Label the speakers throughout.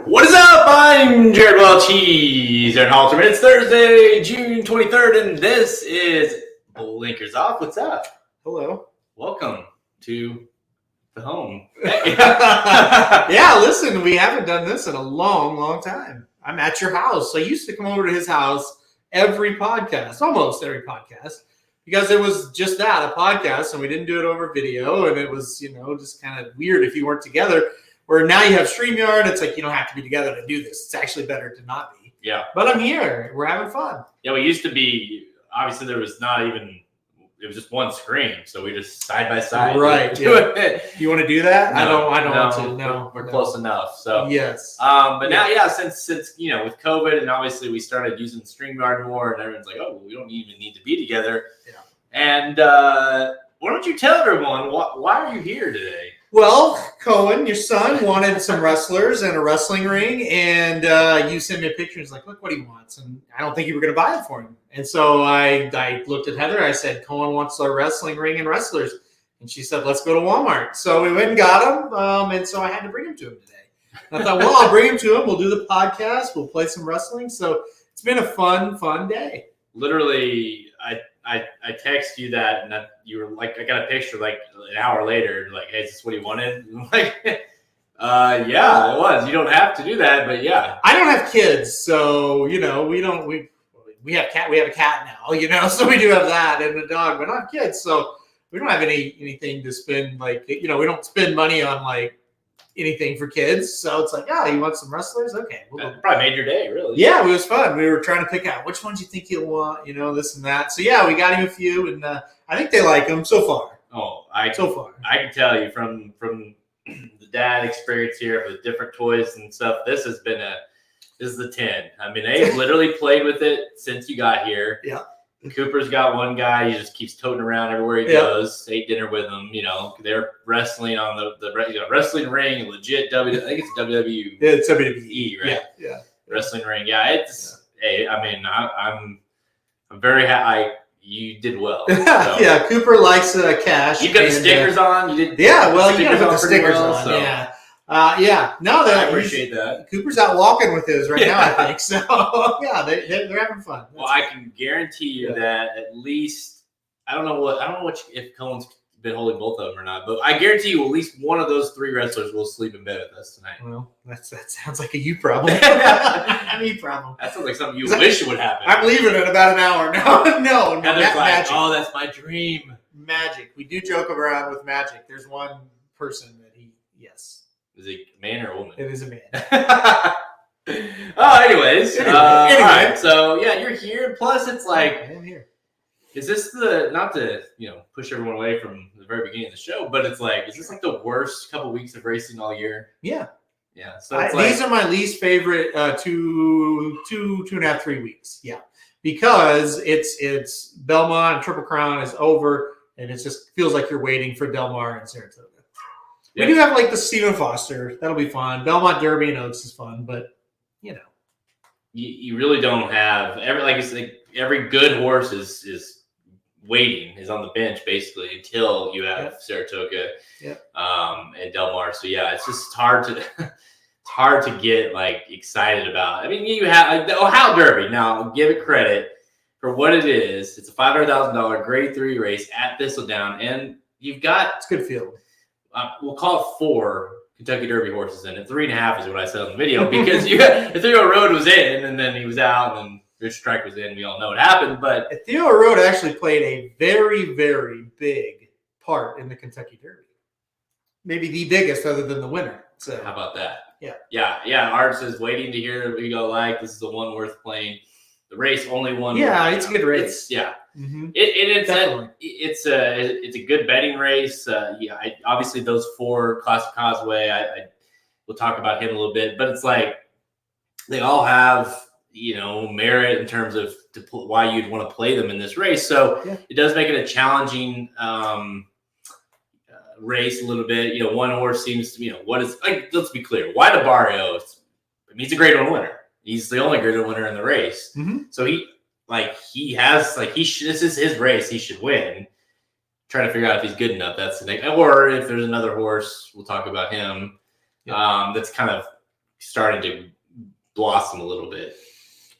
Speaker 1: What is up? I'm Jared Welch, Aaron Halterman. It's Thursday, June 23rd, and this is Blinkers Off. What's up?
Speaker 2: Hello.
Speaker 1: Welcome to the home.
Speaker 2: Yeah, listen, we haven't done this in a long time. I'm at your house. I used to come over to his house every podcast, almost every podcast, because it was just that, a podcast, and we didn't do it over video, and it was, just kind of weird if you weren't together. Where now you have StreamYard, it's like you don't have to be together to do this. It's actually better to not be.
Speaker 1: Yeah.
Speaker 2: But I'm here. We're having fun.
Speaker 1: Yeah, we used to be, obviously there was not even, it was just one screen, so we just side by side.
Speaker 2: Right.
Speaker 1: Yeah.
Speaker 2: You want to do that?
Speaker 1: No,
Speaker 2: I don't want to. No.
Speaker 1: We're close enough. So
Speaker 2: yes.
Speaker 1: But now, yeah, since with COVID, and obviously we started using StreamYard more, and everyone's like, oh, well, we don't even need to be together. Yeah. And why don't you tell everyone why are you here today?
Speaker 2: Well, Cohen, your son, wanted some wrestlers and a wrestling ring, and you sent me a picture. He's like, look what he wants, and I don't think you were going to buy it for him. And so I looked at Heather. I said, Cohen wants a wrestling ring and wrestlers. And she said, let's go to Walmart. So we went and got him, and so I had to bring him to him today. And I thought, well, I'll bring him to him. We'll do the podcast. We'll play some wrestling. So it's been a fun day.
Speaker 1: Literally, I text you that, and you were like, I got a picture like an hour later, like, hey, is this what he wanted? I'm like, yeah, it was. You don't have to do that, but yeah.
Speaker 2: I don't have kids, so we have a cat now, so we do have that and a dog, but not have kids, so we don't have anything to spend, like, we don't spend money on like anything for kids. So it's like, you want some wrestlers? Okay.
Speaker 1: That probably made your day, really.
Speaker 2: Yeah, it was fun. We were trying to pick out which ones you think you'll want, this and that. So yeah, we got him a few, and I think they like them so far.
Speaker 1: Oh, I can tell you from the dad experience here with different toys and stuff, this is the 10. I mean, they've literally played with it since you got here.
Speaker 2: Yeah.
Speaker 1: Cooper's got one guy. He just keeps toting around everywhere he goes. Ate dinner with him. They're wrestling on the wrestling ring. Legit I think it's WWE.
Speaker 2: Yeah, it's WWE,
Speaker 1: right?
Speaker 2: Yeah.
Speaker 1: Wrestling ring. Yeah. It's. Yeah. Hey, I mean, I'm very happy. You did well. So.
Speaker 2: Yeah. Cooper likes cash.
Speaker 1: You got the stickers on. You did.
Speaker 2: Yeah. Well, you got to put the stickers on.
Speaker 1: So.
Speaker 2: Yeah. No,
Speaker 1: I appreciate that.
Speaker 2: Cooper's out walking with his right now, I think. So, yeah, they're having fun.
Speaker 1: Well, I can guarantee you that at least I don't know if Cohen's been holding both of them or not, but I guarantee you at least one of those three wrestlers will sleep in bed with us tonight.
Speaker 2: Well, that sounds like a you problem. A me problem.
Speaker 1: That sounds like something you wish would happen.
Speaker 2: I'm leaving in about an hour. No.
Speaker 1: And there's magic. Oh, that's my dream.
Speaker 2: Magic. We do joke around with magic. There's one person that yes.
Speaker 1: Is it a man or a woman?
Speaker 2: It is a man.
Speaker 1: Anyways. Anyway. All right, so, yeah, you're here. Plus, it's like,
Speaker 2: I am here.
Speaker 1: Is this not to, push everyone away from the very beginning of the show, but it's like, is this like the worst couple weeks of racing all year?
Speaker 2: Yeah.
Speaker 1: Yeah. So
Speaker 2: these are my least favorite 2.5, 3 weeks. Yeah. Because it's Belmont and Triple Crown is over, and it just feels like you're waiting for Del Mar and Saratoga. We do have like the Stephen Foster. That'll be fun. Belmont Derby and Oaks is fun, but
Speaker 1: you really don't have every good horse is waiting, is on the bench basically until you have Saratoga and Del Mar. So yeah, it's just hard to get like excited about. I mean, you have the Ohio Derby. Now, I'll give it credit for what it is. It's a $500,000 Grade 3 race at Thistledown, and you've got
Speaker 2: it's a good field.
Speaker 1: We'll call it 4 Kentucky Derby horses in it. 3.5 is what I said on the video because Ethereal Road was in, and then he was out, and Rich Strike was in. We all know what happened, but
Speaker 2: Ethereal Road actually played a very, very big part in the Kentucky Derby. Maybe the biggest, other than the winner. So
Speaker 1: how about that?
Speaker 2: Yeah.
Speaker 1: Art says waiting to hear what you go like. This is the one worth playing. The race only one.
Speaker 2: Yeah, it's a good race.
Speaker 1: Mm-hmm. It's a good betting race. Obviously those 4 Classic Causeway. We'll talk about him a little bit, but it's like they all have merit in terms of why you'd want to play them in this race. So it does make it a challenging race a little bit. One horse seems to what is like. Let's be clear. Why the Barrio? He's a Grade 1 winner. He's the only Grade 1 winner in the race. Mm-hmm. So this is his race. He should win. Trying to figure out if he's good enough. That's the thing. Or if there's another horse, we'll talk about him. That's kind of starting to blossom a little bit.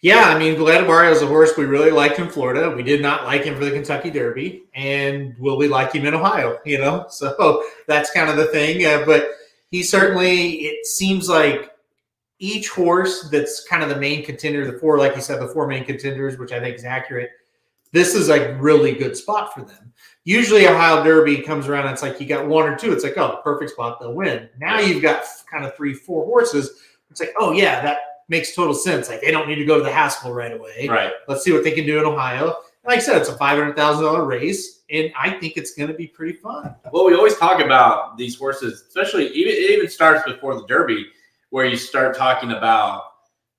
Speaker 2: Yeah, I mean, Barrio is a horse we really liked in Florida. We did not like him for the Kentucky Derby, and will we like him in Ohio? So that's kind of the thing. But he certainly, it seems like each horse that's kind of the main contender, the four, like you said, the four main contenders, which I think is accurate. This is a really good spot for them. Usually Ohio Derby comes around and it's like you got one or two. It's like, oh, perfect spot, they'll win. Now you've got kind of 3-4 horses. It's like, oh, yeah, that makes total sense. Like, they don't need to go to the Haskell right away.
Speaker 1: Right.
Speaker 2: Let's see what they can do in Ohio. And like I said, it's a $500,000 race, and I think it's going to be pretty fun.
Speaker 1: Well, we always talk about these horses, especially it even starts before the Derby, where you start talking about,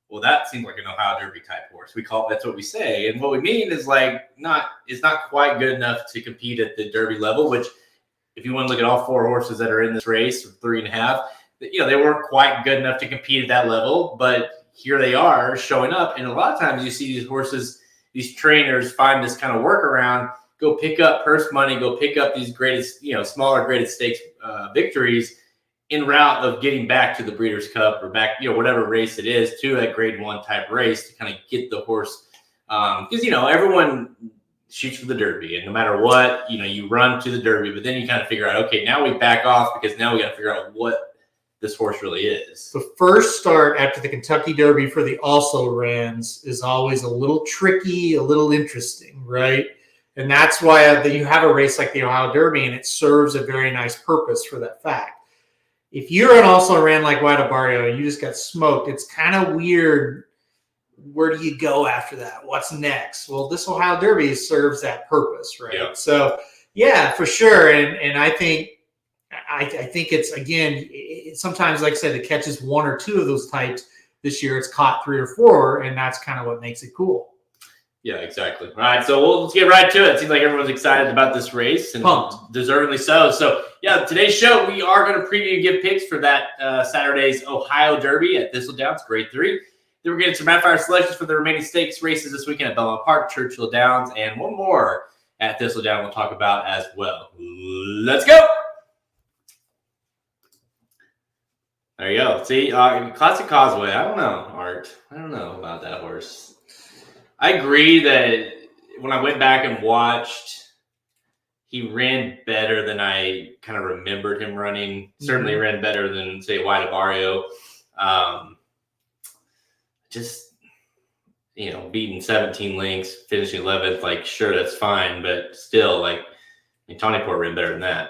Speaker 1: well, that seems like an Ohio Derby type horse. That's what we say. And what we mean is it's not quite good enough to compete at the Derby level, which if you want to look at all four horses that are in this race, or 3.5, they weren't quite good enough to compete at that level, but here they are showing up. And a lot of times you see these horses, these trainers find this kind of workaround, go pick up purse money, go pick up these greatest, smaller graded stakes victories en route of getting back to the Breeders' Cup or back, whatever race it is, to a grade 1 type race to kind of get the horse. Because, everyone shoots for the Derby, and no matter what, you run to the Derby, but then you kind of figure out, okay, now we back off because now we got to figure out what this horse really is.
Speaker 2: The first start after the Kentucky Derby for the also-rans is always a little tricky, a little interesting, right? And that's why you have a race like the Ohio Derby, and it serves a very nice purpose for that fact. If you're an also-ran like Barrio and you just got smoked, it's kind of weird. Where do you go after that? What's next? Well, this Ohio Derby serves that purpose, right?
Speaker 1: Yeah.
Speaker 2: So, yeah, for sure. And I think it's, again, sometimes, like I said, it catches one or two of those types. This year it's caught 3 or 4, and that's kind of what makes it cool.
Speaker 1: Yeah, exactly. All right, so let's get right to it. It seems like everyone's excited about this race, and deservedly so. So, yeah, today's show, we are going to preview and give picks for that Saturday's Ohio Derby at Thistledown. It's grade 3. Then we're getting some rapid fire selections for the remaining stakes races this weekend at Belmont Park, Churchill Downs, and one more at Thistledown we'll talk about as well. Let's go. There you go. See, classic Causeway. I don't know, Art. I don't know about that horse. I agree that when I went back and watched, he ran better than I kind of remembered him running. Certainly ran better than, say, Barrio. Just, beating 17 lengths, finishing 11th, sure, that's fine. But still, Tawny Port ran better than that.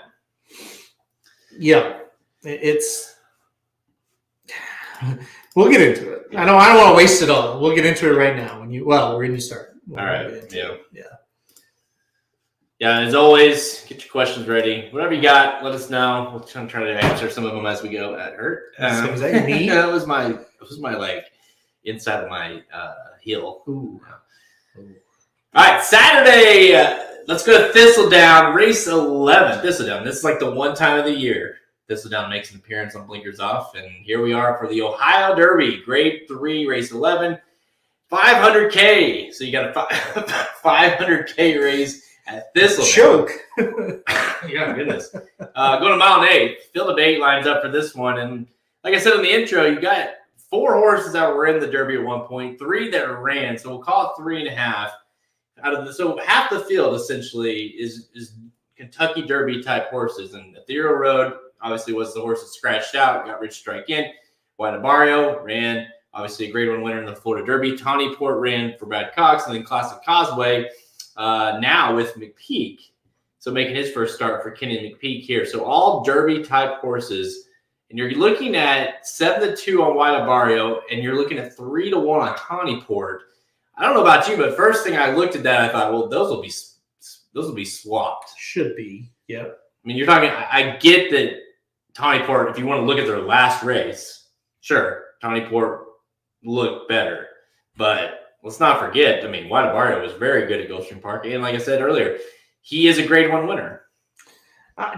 Speaker 2: Yeah, it's... We'll get into it. I don't want to waste it all. We'll get into it right now. When you start.
Speaker 1: All right. Yeah. And as always, get your questions ready. Whatever you got, let us know. We'll try to answer some of them as we go. That hurt.
Speaker 2: Was that me?
Speaker 1: That was my inside of my heel.
Speaker 2: Ooh.
Speaker 1: All right, Saturday. Let's go to Thistledown, race 11. Thistledown. This is the one time of the year Thistledown makes an appearance on Blinkers Off, and here we are for the Ohio Derby, grade 3, race 11, $500K. So you got a $500K race at Thistledown.
Speaker 2: Choke.
Speaker 1: Yeah, goodness. Going to mile 8. Field of 8 lines up for this one, and like I said in the intro, you got 4 horses that were in the Derby at one point, 3 that ran, so we'll call it 3.5. So half the field essentially is Kentucky Derby type horses, and Ethereal Road obviously was the horse that scratched out, got Rich Strike in. Barrio ran, obviously a grade 1 winner in the Florida Derby. Tawny Port ran for Brad Cox, and then Classic Causeway now with McPeak. So making his first start for Kenny McPeak here. So all Derby type horses. And you're looking at 7-2 on Barrio, and you're looking at 3-1 on Tawny Port. I don't know about you, but first thing I looked at that, I thought, well, those will be swapped.
Speaker 2: Should be, yep.
Speaker 1: I mean, you're talking. I get that Tawny Port. If you want to look at their last race, sure, Tawny Port looked better, but let's not forget. I mean, Barrio was very good at Gulfstream Park, and like I said earlier, he is a grade 1 winner.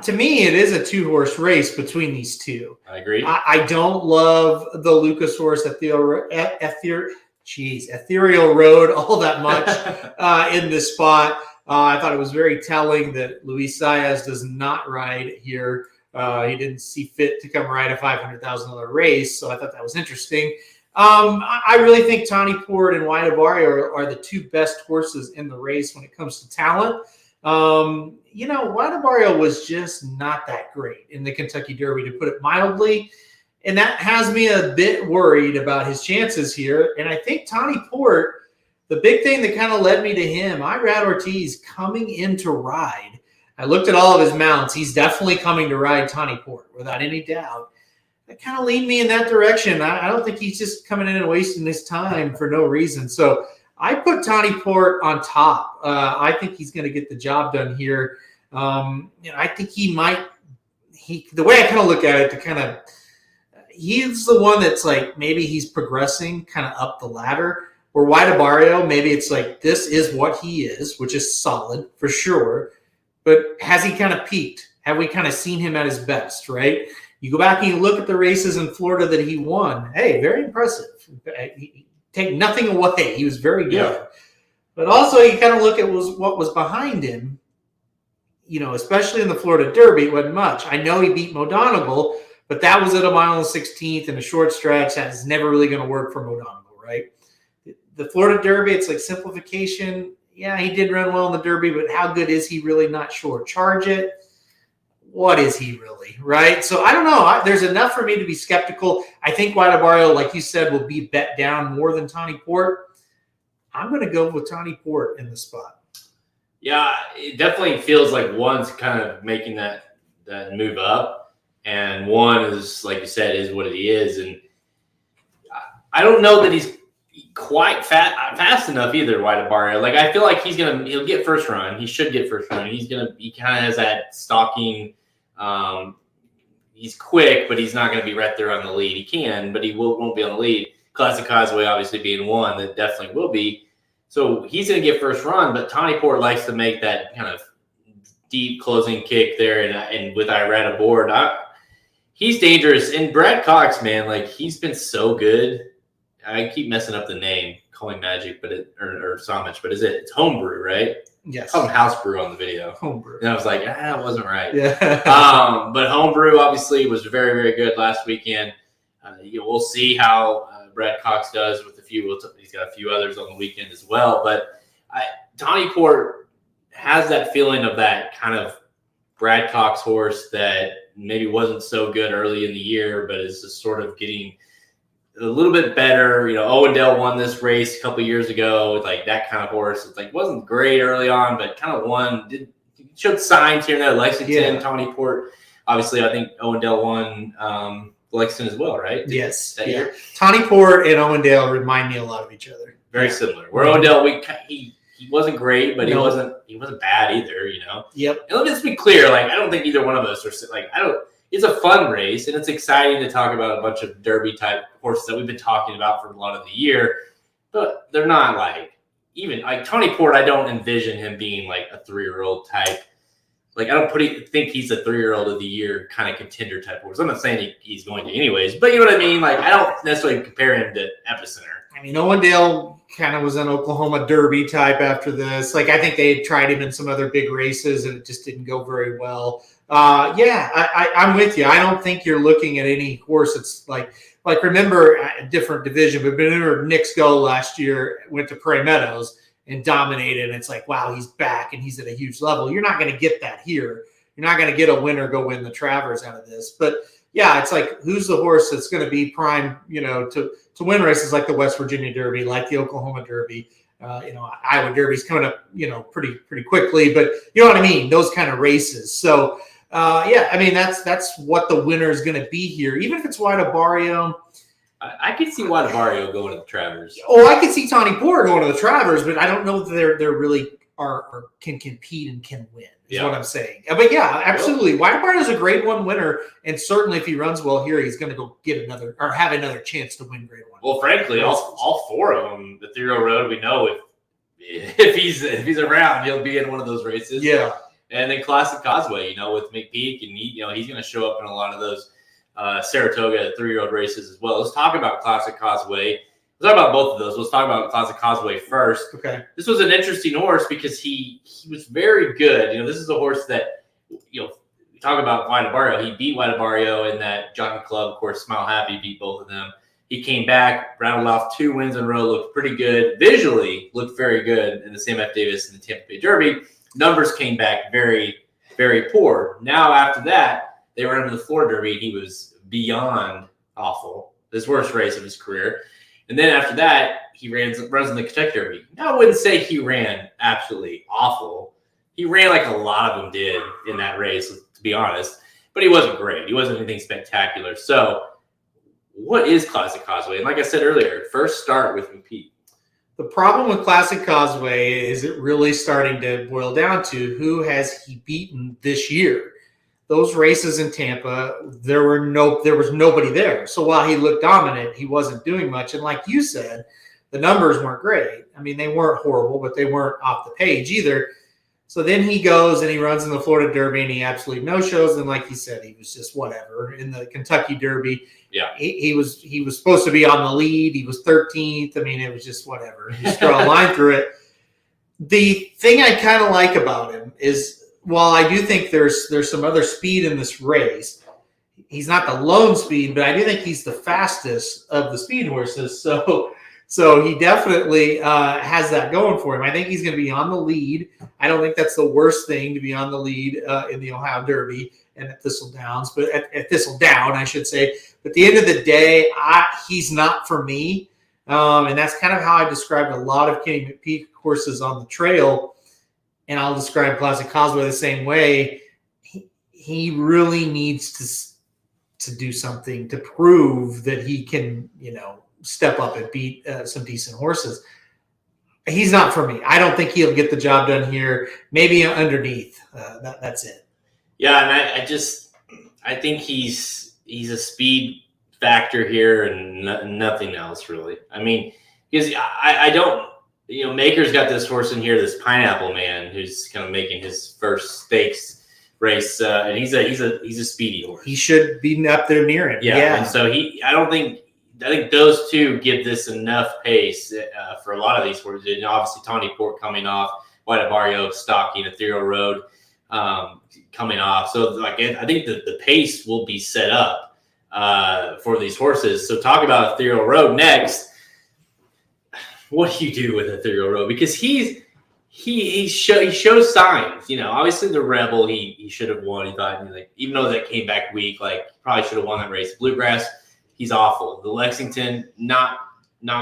Speaker 2: To me, it is a 2-horse race between these two.
Speaker 1: I agree.
Speaker 2: I don't love the Lucas horse Ethereal Road all that much in this spot. I thought it was very telling that Luis Saez does not ride here He didn't see fit to come ride a $500,000 race, so I thought that was interesting. I really think Tawny Port and Wide Barrio are the two best horses in the race when it comes to talent. Wide Barrio was just not that great in the Kentucky Derby, to put it mildly. And that has me a bit worried about his chances here. And I think Tawny Port, the big thing that kind of led me to him, Irad Ortiz coming in to ride. I looked at all of his mounts. He's definitely coming to ride Tawny Port without any doubt. That kind of leaned me in that direction. I don't think he's just coming in and wasting his time for no reason. So I put Tawny Port on top. I think he's going to get the job done here. I think he might. The way I kind of look at it, he's the one that's like maybe he's progressing kind of up the ladder. Where Wide Barrio, maybe it's like this is what he is, which is solid for sure. But has he kind of peaked? Have we kind of seen him at his best, right? You go back and you look at the races in Florida that he won. Hey, very impressive. Take nothing away. He was very good. Yeah. But also you kind of look at what was behind him, especially in the Florida Derby, it wasn't much. I know he beat Modonigal, but that was at a mile and 16th in a short stretch. That's never really going to work for Modonigal, right? The Florida Derby, it's like simplification. Yeah, he did run well in the Derby, but how good is he really? Not sure. Charge it. What is he really, right? So I don't know. There's enough for me to be skeptical. I think Wide Barrio, like you said, will be bet down more than Tawny Port. I'm going to go with Tawny Port in the spot.
Speaker 1: Yeah, it definitely feels like one's kind of making that move up, and one is, like you said, is what he is. And I don't know that he's quite fast enough either, Wide Barrio. Like, I feel like he'll get first run. He should get first run. He kind of has that stalking. He's quick, but he's not going to be right there on the lead. He can, but he won't be on the lead. Classic Causeway obviously being one that definitely will be. So he's going to get first run, but Tawny Port likes to make that kind of deep closing kick there, and with Irad aboard, he's dangerous. And Brad Cox, man, like, he's been so good. I keep messing up the name, calling Magic, or Samich, but it's Homebrew, right?
Speaker 2: Yes.
Speaker 1: I called him House Brew on the video.
Speaker 2: Homebrew.
Speaker 1: And I was like, that wasn't right.
Speaker 2: Yeah.
Speaker 1: But Homebrew obviously was very, very good last weekend. We'll see how Brad Cox does with he's got a few others on the weekend as well. But Tawny Port has that feeling of that kind of Brad Cox horse that maybe wasn't so good early in the year, but is just sort of getting a little bit better. Owendale won this race a couple years ago with like that kind of horse. It's like wasn't great early on, but kind of showed signs here and there. Lexington, Tawny Port. Obviously, I think Owendale won Lexington as well, right?
Speaker 2: Yes.
Speaker 1: That year.
Speaker 2: Tawny Port and Owendale remind me a lot of each other.
Speaker 1: Very similar. Where Owendale, he wasn't great, but he wasn't bad either.
Speaker 2: Yep.
Speaker 1: And let's be clear. Like, I don't think either one of us are like It's a fun race, and it's exciting to talk about a bunch of Derby-type horses that we've been talking about for a lot of the year. But they're not like Tawny Port. I don't envision him being like a 3-year-old type. Like, I don't think he's a 3-year-old of the year kind of contender type horse. I'm not saying he's going to anyways, but you know what I mean? Like, I don't necessarily compare him to Epicenter.
Speaker 2: I mean, Owendale kind of was an Oklahoma Derby type after this. Like, I think they tried him in some other big races, and it just didn't go very well. I'm with you. I don't think you're looking at any horse that's like remember a different division, but remember Nick Skull last year went to Prairie Meadows and dominated, and it's like, wow, he's back and he's at a huge level. You're not going to get that here. You're not going to get a winner go win the Travers out of this. But yeah, it's like, who's the horse that's going to be prime, to win races like the West Virginia Derby, like the Oklahoma Derby. Iowa Derby's coming up, pretty quickly, but you know what I mean? Those kind of races. So, I mean, that's what the winner is going to be here. Even if it's Wide Barrio.
Speaker 1: I could see Wide Barrio going to the Travers.
Speaker 2: Oh, I could see Tawny Port going to the Travers, but I don't know that they're really are can compete and can win. Is what I'm saying. But yeah, absolutely. Wide Barrio is a Grade 1 winner, and certainly if he runs well here, he's going to go get have another chance to win Grade 1.
Speaker 1: Well, frankly, all four of them, the Ethereal Road, we know if he's around, he'll be in one of those races.
Speaker 2: Yeah.
Speaker 1: And then Classic Causeway, with McPeak, and he's going to show up in a lot of those Saratoga 3-year-old races as well. Let's talk about Classic Causeway. Let's talk about both of those. Let's talk about Classic Causeway first.
Speaker 2: Okay.
Speaker 1: This was an interesting horse because he was very good. This is a horse that, talk about White Barrio. He beat White Barrio in that Jockey Club. Of course, Smile Happy beat both of them. He came back, rattled off 2 wins in a row, looked pretty good. Visually, looked very good in the Sam F. Davis and the Tampa Bay Derby. Numbers came back very, very poor. Now, after that, they ran into the Florida Derby, and he was beyond awful. His worst race of his career. And then after that, he runs in the Kentucky Derby. Now, I wouldn't say he ran absolutely awful. He ran like a lot of them did in that race, to be honest. But he wasn't great. He wasn't anything spectacular. So, what is Classic Causeway? And like I said earlier, first start with McPeak.
Speaker 2: The problem with Classic Causeway is it really starting to boil down to who has he beaten this year. Those races in Tampa, there was nobody there. So while he looked dominant, he wasn't doing much. And like you said, the numbers weren't great. I mean, they weren't horrible, but they weren't off the page either. So then he goes and he runs in the Florida Derby and he absolutely no-shows. And like he said, he was just whatever. In the Kentucky Derby, he was supposed to be on the lead. He was 13th. I mean, it was just whatever. Just draw a line through it. The thing I kind of like about him is, while I do think there's some other speed in this race, he's not the lone speed, but I do think he's the fastest of the speed horses. So he definitely has that going for him. I think he's going to be on the lead. I don't think that's the worst thing to be on the lead in the Ohio Derby and at Thistledowns, but at Thistledown, I should say. But at the end of the day, he's not for me. And that's kind of how I described a lot of Kenny McPeak horses on the trail. And I'll describe Classic Causeway the same way. He really needs to do something to prove that he can, step up and beat some decent horses. He's not for me. I don't think he'll get the job done here. Maybe underneath. That's it. Yeah,
Speaker 1: and I think he's a speed factor here and nothing else really. I mean, because I don't. Maker's got this horse in here, this Pineapple Man, who's kind of making his first stakes race, and he's a speedy horse.
Speaker 2: He should be up there near him.
Speaker 1: Yeah. And so I think those two give this enough pace for a lot of these horses. And obviously, Tawny Port coming off, White Barrio, Stocking, Ethereal Road coming off. So I think the pace will be set up for these horses. So talk about Ethereal Road next. What do you do with Ethereal Road? Because he shows signs. Obviously the Rebel he should have won. He thought even though that came back weak, probably should have won that race. Bluegrass, he's awful. The Lexington, not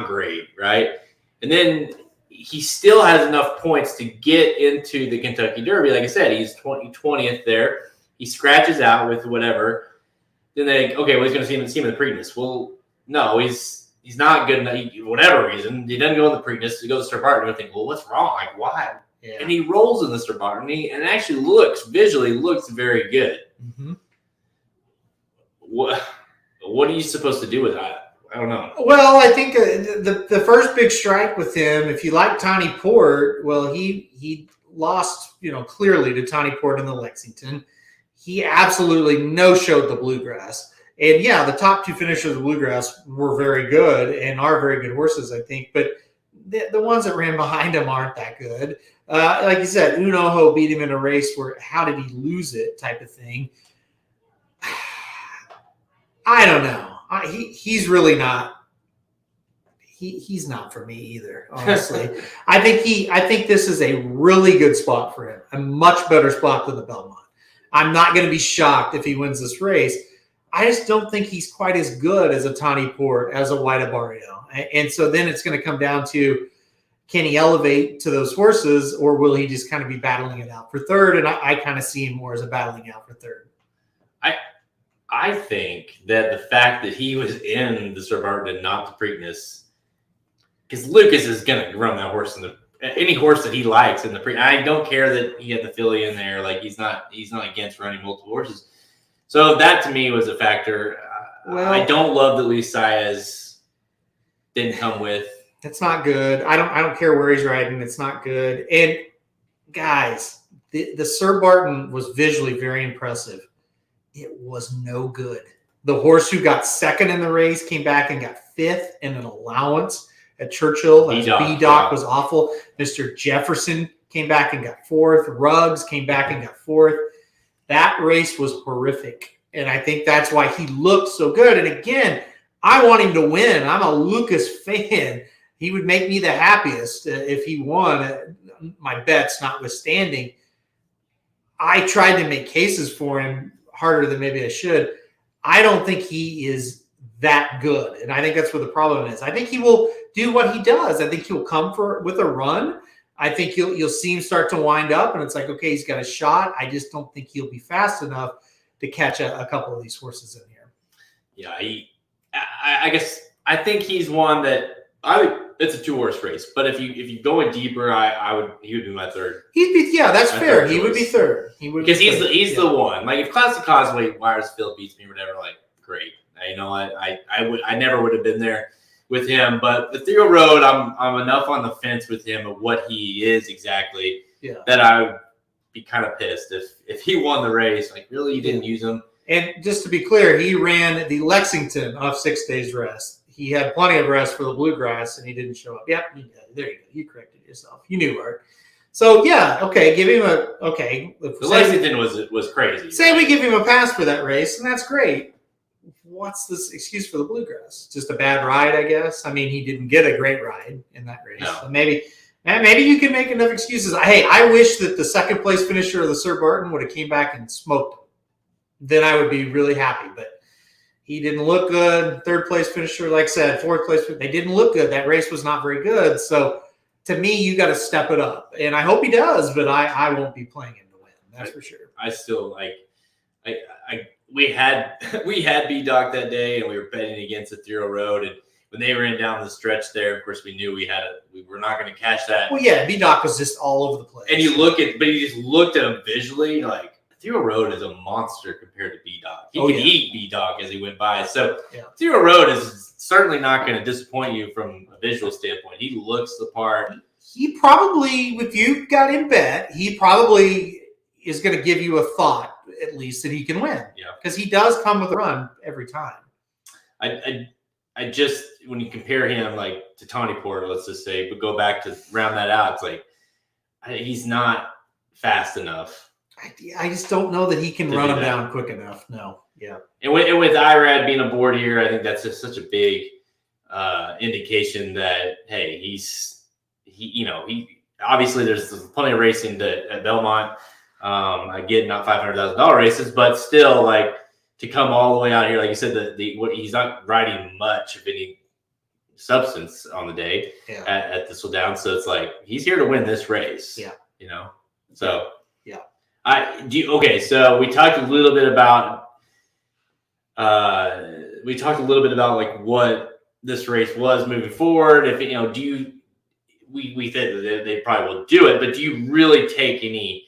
Speaker 1: great, right? And then he still has enough points to get into the Kentucky Derby. Like I said, he's 20th there. He scratches out with whatever. Then he's going to see him in the Preakness. Well, no, he's not good enough. Whatever reason, he doesn't go in the Preakness. He goes to Star Barton. You think, well, what's wrong? Why? Yeah. And he rolls in the Star Barton, and actually visually looks very good.
Speaker 2: Mm-hmm.
Speaker 1: What are you supposed to do with that? I don't know.
Speaker 2: Well, I think the first big strike with him, if you like Tawny Port, well, he lost, clearly to Tawny Port in the Lexington. He absolutely no-showed the Bluegrass. And yeah, the top two finishers of the Bluegrass were very good and are very good horses, I think. But the ones that ran behind him aren't that good. Like you said, Unoho beat him in a race where how did he lose it type of thing. I don't know. He's really not. He's not for me either, honestly. I think this is a really good spot for him. A much better spot than the Belmont. I'm not going to be shocked if he wins this race. I just don't think he's quite as good as a Tawny Port, as a White Barrio. And so then it's going to come down to, can he elevate to those horses, or will he just kind of be battling it out for third? And I kind of see him more as a battling out for third.
Speaker 1: I think that the fact that he was in the Sir Barton and not the Preakness, because Lucas is going to run that horse in any horse that he likes in the Preakness. I don't care that he had the filly in there. He's not against running multiple horses. So that to me was a factor. I don't love that Luis Saez didn't come with.
Speaker 2: It's not good. I don't care where he's riding. It's not good. And guys, the Sir Barton was visually very impressive. It was no good. The horse who got second in the race came back and got fifth in an allowance at Churchill. B-Doc was awful. Mr. Jefferson came back and got fourth. Ruggs came back and got fourth. That race was horrific. And I think that's why he looked so good. And again, I want him to win. I'm a Lucas fan. He would make me the happiest if he won, my bets notwithstanding. I tried to make cases for him harder than maybe I should. I don't think he is that good. And I think that's where the problem is. I think he will do what he does. I think he'll come with a run. I think you'll see him start to wind up, and it's like, okay, he's got a shot. I just don't think he'll be fast enough to catch a couple of these horses in here. Yeah,
Speaker 1: I guess I think he's one that it's a 2-horse race. But if you go in deeper, he would be my third.
Speaker 2: That's fair. He would be third.
Speaker 1: Because he's the one. Like if Classic Causeway Wyersville beats me or whatever, like great. You know, I never would have been there with him, but Ethereal Road, I'm enough on the fence with him of what he is exactly that I would be kind of pissed if he won the race. Like, really, you didn't use him?
Speaker 2: And just to be clear, he ran the Lexington off 6 days rest. He had plenty of rest for the Bluegrass, and he didn't show up. Yep, there you go. You corrected yourself. You knew, Art. So okay, give him
Speaker 1: The Lexington was crazy.
Speaker 2: Say we give him a pass for that race, and that's great. What's this excuse for the Bluegrass? Just a bad ride, I guess. I mean, he didn't get a great ride in that race. No. So maybe you can make enough excuses. Hey, I wish that the second place finisher of the Sir Barton would have came back and smoked him. Then I would be really happy. But he didn't look good. Third place finisher, like I said, fourth place. They didn't look good. That race was not very good. So to me, you got to step it up. And I hope he does, but I won't be playing him to win. That's for sure.
Speaker 1: I still we had B-Dog that day, and we were betting against Ethereal Road. And when they ran down the stretch there, of course, we knew we were not going to catch that.
Speaker 2: Well, yeah, B-Dog was just all over the place.
Speaker 1: And you just looked at him visually, like Ethereal Road is a monster compared to B-Dog. He could eat B-Dog as he went by. So Ethereal Road is certainly not going to disappoint you from a visual standpoint. He looks the part.
Speaker 2: He probably, if you got him bet, he probably is going to give you a thought, at least, that he can win. Yeah. Because he does come with a run every time.
Speaker 1: I just, when you compare him like to Tawny Porter, let's just say, but go back to round that out, it's like he's not fast enough.
Speaker 2: I just don't know that he can run him down quick enough. No. Yeah.
Speaker 1: And with IRAD being aboard here, I think that's just such a big indication that, hey, he obviously there's plenty of racing at Belmont. I get not $500,000 races, but still, like, to come all the way out here, like you said, he's not riding much of any substance on the day at Thistledown. So it's like he's here to win this race. Yeah, So So we talked a little bit about like what this race was moving forward. If we think that they probably will do it, but do you really take any?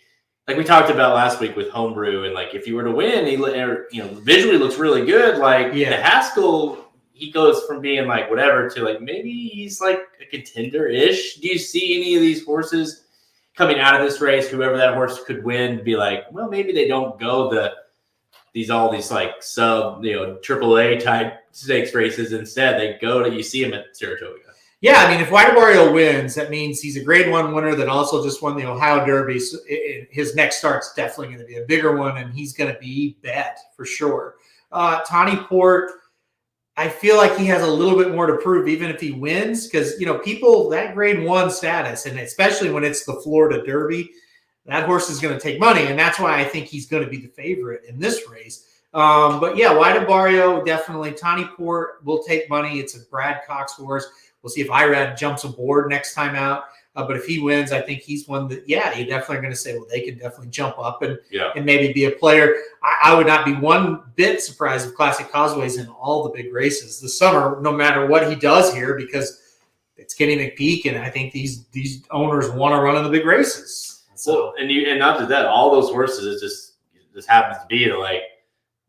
Speaker 1: Like we talked about last week with Homebrew, and like if you were to win, he visually looks really good. Like the Haskell, he goes from being like whatever to like maybe he's like a contender-ish. Do you see any of these horses coming out of this race, whoever that horse could win, be like, well, maybe they don't go these like sub AAA type stakes races. Instead, they go to, you see him at Saratoga.
Speaker 2: Yeah, I mean, if Barrio wins, that means he's a Grade 1 winner that also just won the Ohio Derby. So his next start's definitely going to be a bigger one, and he's going to be bet for sure. Tawny Port, I feel like he has a little bit more to prove, even if he wins, because people, that Grade 1 status, and especially when it's the Florida Derby, that horse is going to take money, and that's why I think he's going to be the favorite in this race. But yeah, Wida Barrio, definitely. Tawny Port will take money. It's a Brad Cox horse. We'll see if IRAD jumps aboard next time out. But if he wins, I think he's one that, you're definitely going to say, well, they can definitely jump up and maybe be a player. I would not be one bit surprised if Classic Causeway's in all the big races this summer, no matter what he does here, because it's Kenny McPeak, and I think these owners want to run in the big races.
Speaker 1: So, and not just that, all those horses, it just happens to be like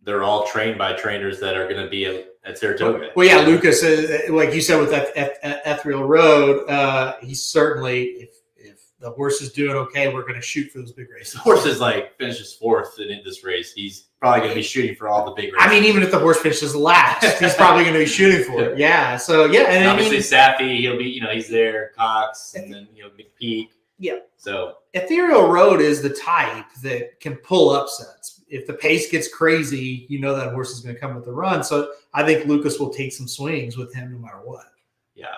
Speaker 1: they're all trained by trainers that are going to be at Saratoga.
Speaker 2: Well, yeah, Lucas, like you said with Ethereal Road, he's certainly, if the horse is doing okay, we're going to shoot for those big races.
Speaker 1: The horse is like finishes fourth in this race. He's probably going to be shooting for all the big races.
Speaker 2: I mean, even if the horse finishes last, he's probably going to be shooting for it. Yeah. So and
Speaker 1: obviously Saffy, he'll be, he's there. Cox, and then McPeak.
Speaker 2: Yeah.
Speaker 1: So
Speaker 2: Ethereal Road is the type that can pull upsets. if the pace gets crazy, that horse is going to come with the run. So I think Lucas will take some swings with him no matter what.
Speaker 1: Yeah.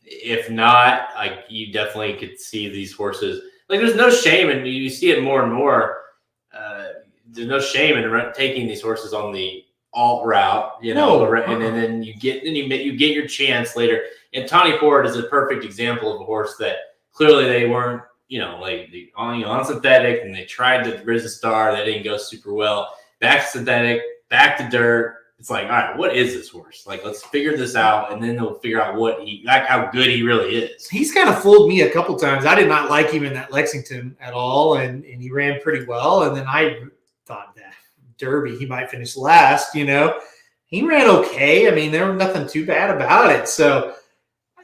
Speaker 1: If not, you definitely could see these horses. Like, there's no shame, and you see it more and more. There's no shame in taking these horses on the alt route, and then you get your chance later. And Tawny Port is a perfect example of a horse that clearly they weren't, on synthetic, and they tried to Riz a Star. That didn't go super well. Back to synthetic, back to dirt. It's like, all right, what is this horse? Like, let's figure this out, and then they'll figure out how good he really is.
Speaker 2: He's kind of fooled me a couple times. I did not like him in that Lexington at all, and he ran pretty well. And then I thought that Derby, he might finish last, He ran okay. I mean, there was nothing too bad about it. So,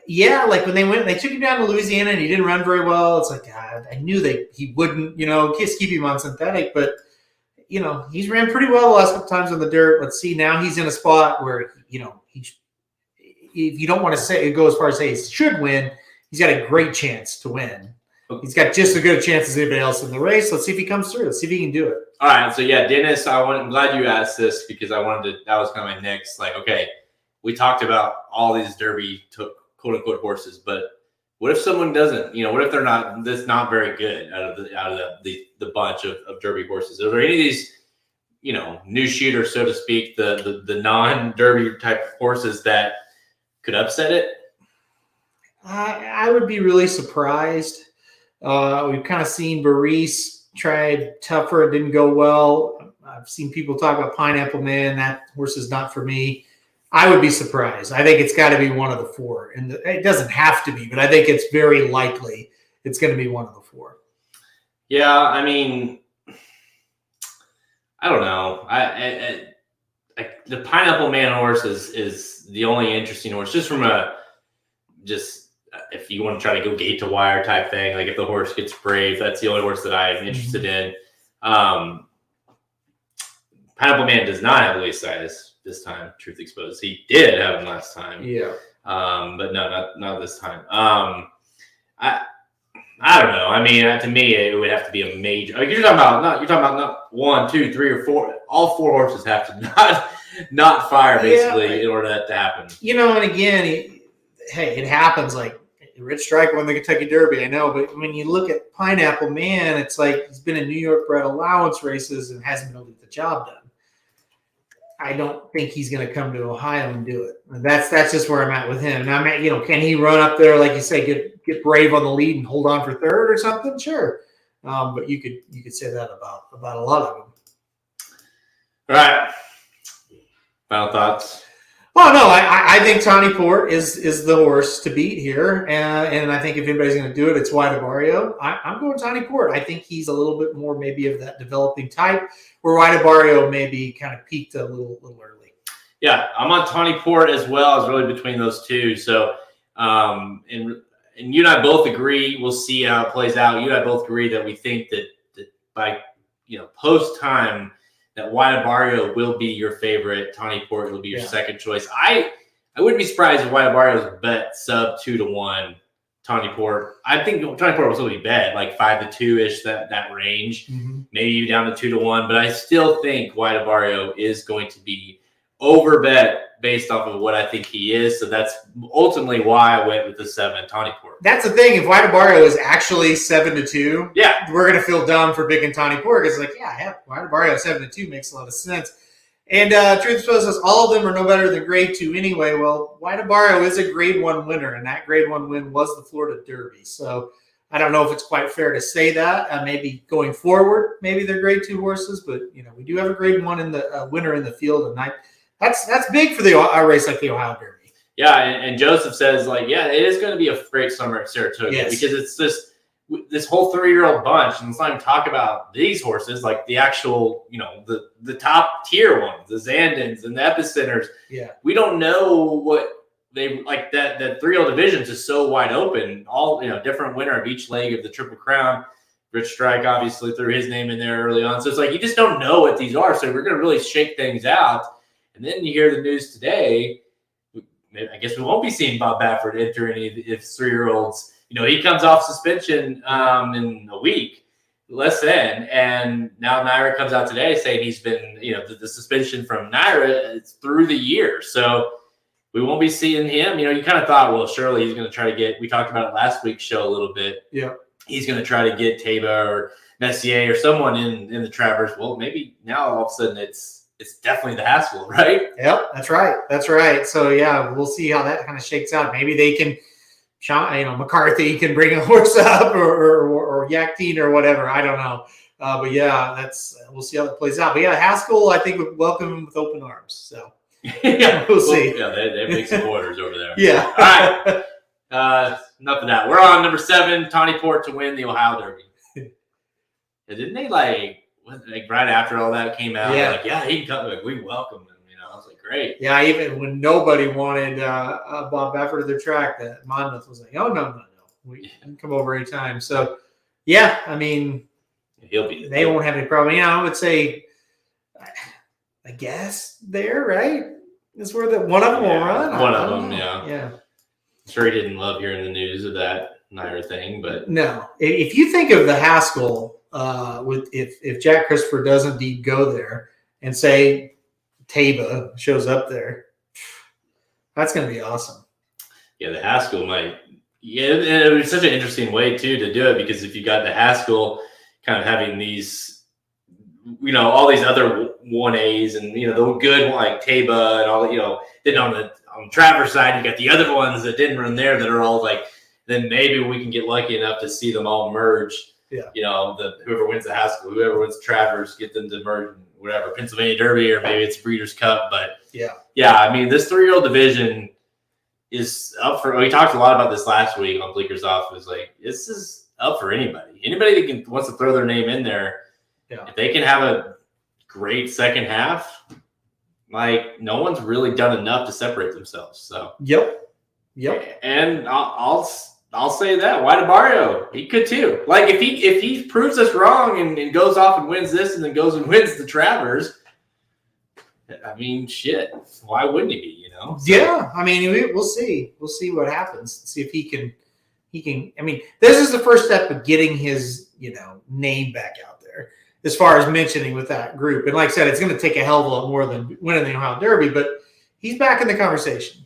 Speaker 2: yeah, like when they took him down to Louisiana and he didn't run very well, it's like, God, I knew he wouldn't, just keep him on synthetic, but he's ran pretty well the last couple times on the dirt. Let's see. Now he's in a spot where, if you don't want to go as far as say he should win, he's got a great chance to win. He's got just as good a chance as anybody else in the race. Let's see if he comes through. Let's see if he can do it.
Speaker 1: All right. So, yeah, Dennis, I'm glad you asked this because that was kind of my next, okay, we talked about all these Derby quote unquote horses, but what if someone doesn't, what if they're not very good out of the bunch of Derby horses? Are there any of these, new shooters, so to speak, the non-Derby type horses that could upset it?
Speaker 2: I would be really surprised. We've kind of seen Baris tried tougher. It didn't go well. I've seen people talk about Pineapple Man. That horse is not for me. I would be surprised. I think it's got to be one of the four. And it doesn't have to be, but I think it's very likely it's going to be one of the four.
Speaker 1: Yeah, I mean, I don't know. The Pineapple Man horse is the only interesting horse, just from if you want to try to go gate to wire type thing, like if the horse gets brave, that's the only horse that I'm interested in. Pineapple Man does not have Louis size this time, truth exposed. He did have him last time.
Speaker 2: Yeah.
Speaker 1: But no, not this time. I don't know. I mean, to me, it would have to be a major. You're talking about not 1, 2, 3, or 4. All 4 horses have to not fire basically in order for that to happen.
Speaker 2: And again, it happens. Like Rich Strike won the Kentucky Derby, I know, but when you look at Pineapple Man, it's like he's been in New York bred allowance races and hasn't been able to get the job done. I don't think he's going to come to Ohio and do it. That's just where I'm at with him. Now, can he run up there, like you say, get brave on the lead and hold on for third or something? Sure. But you could say that about a lot of them.
Speaker 1: All right. Final thoughts.
Speaker 2: Oh, no, I think Tawny Port is the horse to beat here. And I think if anybody's going to do it, it's Wide Barrio. I'm going Tawny Port. I think he's a little bit more maybe of that developing type, where Wide Barrio maybe kind of peaked a little early.
Speaker 1: Yeah, I'm on Tawny Port as well. I was really between those two. So, and you and I both agree. We'll see how it plays out. You and I both agree that we think that by post time, that Wide Barrio will be your favorite. Tawny Port will be your second choice. I wouldn't be surprised if Wide Barrio's bet sub 2-1 Tawny Port. I think Tawny Port will still be bet like 5-2-ish, that range. Mm-hmm. Maybe you down to 2-1, but I still think Wide Barrio is going to be over bet based off of what I think he is. So that's ultimately why I went with the 7 Tawny Port.
Speaker 2: That's the thing. If Wide Barrio is actually 7-2, we're going to feel dumb for picking Tawny Port because Wide Barrio 7-2 makes a lot of sense. And Truth Exposed says all of them are no better than grade 2 anyway. Well, Wide Barrio is a grade 1 winner, and that grade 1 win was the Florida Derby. So I don't know if it's quite fair to say that. Maybe going forward, maybe they're grade 2 horses, but we do have a grade 1 in the winner in the field, and that's big for a race like the Ohio Derby.
Speaker 1: Yeah, and Joseph says, it is going to be a great summer at Saratoga because it's this whole 3-year-old bunch, and let's not even talk about these horses, like the actual, the top tier ones, the Zandons and the Epicenters.
Speaker 2: Yeah.
Speaker 1: We don't know what they like. That 3-year-old divisions is so wide open. All different winner of each leg of the Triple Crown. Rich Strike obviously threw his name in there early on, so it's like you just don't know what these are. So we're going to really shake things out. And then you hear the news today. I guess we won't be seeing Bob Baffert enter any of his 3-year-olds. He comes off suspension in a week. listen, and now Naira comes out today saying he's been, the suspension from Naira is through the year. So we won't be seeing him. You kind of thought, well, surely he's going to try to get, we talked about it last week's show a little bit.
Speaker 2: Yeah. He's
Speaker 1: going to try to get Taba or Messier or someone in the Travers. Well, maybe now all of a sudden it's definitely the Haskell, right?
Speaker 2: Yep, that's right. That's right. So, yeah, we'll see how that kind of shakes out. Maybe they can, McCarthy can bring a horse up or Yachteen or whatever. I don't know. But, yeah, we'll see how that plays out. But, yeah, Haskell, I think, would welcome him with open arms. So,
Speaker 1: yeah,
Speaker 2: we'll see.
Speaker 1: Yeah, they have big supporters over there.
Speaker 2: Yeah.
Speaker 1: All right. Enough of that. We're on number 7, Tawny Port to win the Ohio Derby. And didn't they right after all that came out?
Speaker 2: Yeah,
Speaker 1: he can come. We welcome him. I was like, great.
Speaker 2: Yeah, even when nobody wanted Bob Baffert to their track, that Monmouth was like, oh no, we can come over anytime. So, yeah, I mean,
Speaker 1: he'll be.
Speaker 2: They won't have any problem. I would say, I guess there, right? Is where one of them will run.
Speaker 1: One of them, yeah.
Speaker 2: Yeah.
Speaker 1: Sure, he didn't love hearing the news of that Naira thing, but
Speaker 2: no. If you think of the Haskell, if Jack Christopher does indeed go there and say Taba shows up there, that's going to be awesome.
Speaker 1: Yeah, the Haskell might. Yeah, and it was such an interesting way too to do it, because if you got the Haskell kind of having these, all these other 1As and the good one like Taba and all, then on the Travers side you got the other ones that didn't run there that are all like, then maybe we can get lucky enough to see them all merge. Yeah. Whoever wins the Haskell, whoever wins Travers, get them to merge in whatever, Pennsylvania Derby, or maybe it's Breeders' Cup. But yeah, I mean, this 3-year-old division is up for, we talked a lot about this last week on Bleeker's Off. It was like, this is up for anybody. Anybody that wants to throw their name in there, if they can have a great second half, no one's really done enough to separate themselves. So
Speaker 2: Yep.
Speaker 1: And I'll say that White Barrio, he could too. If he proves us wrong and goes off and wins this and then goes and wins the Travers, I mean, shit, why wouldn't he be? So.
Speaker 2: Yeah, I mean, we'll see. We'll see what happens. See if he can. I mean, this is the first step of getting his name back out there as far as mentioning with that group. And like I said, it's going to take a hell of a lot more than winning the Ohio Derby, but he's back in the conversation.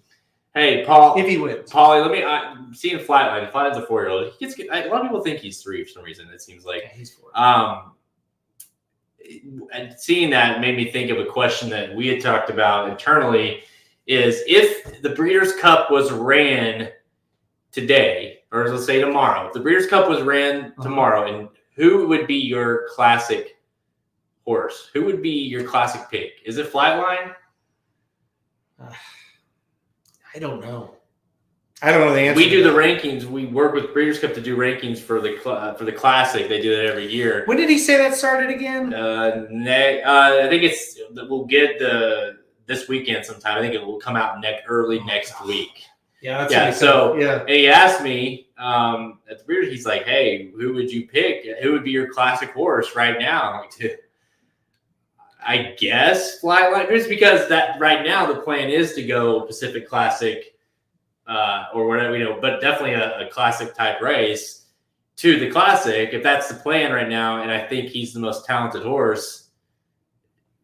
Speaker 1: Hey, Paul.
Speaker 2: If he wins.
Speaker 1: Paulie, I'm seeing Flatline. Flatline's a 4-year-old. A lot of people think he's 3 for some reason, it seems like.
Speaker 2: Yeah, he's 4.
Speaker 1: And seeing that made me think of a question that we had talked about internally, is if the Breeders' Cup was ran today, or let's say tomorrow, if the Breeders' Cup was ran tomorrow, and who would be your classic horse? Who would be your classic pick? Is it Flatline?
Speaker 2: I don't know. I don't know the answer.
Speaker 1: We do the rankings. We work with Breeders' Cup to do rankings for the Classic. They do that every year.
Speaker 2: When did he say that started again?
Speaker 1: I think we'll get this weekend sometime. I think it will come out early next week.
Speaker 2: Yeah, that's
Speaker 1: And he asked me at the Breeders', he's like, "Hey, who would you pick? Who would be your classic horse right now?" I'm like, I guess Flatline, just because that right now the plan is to go Pacific Classic or whatever, but definitely a classic type race to the Classic. If that's the plan right now, and I think he's the most talented horse,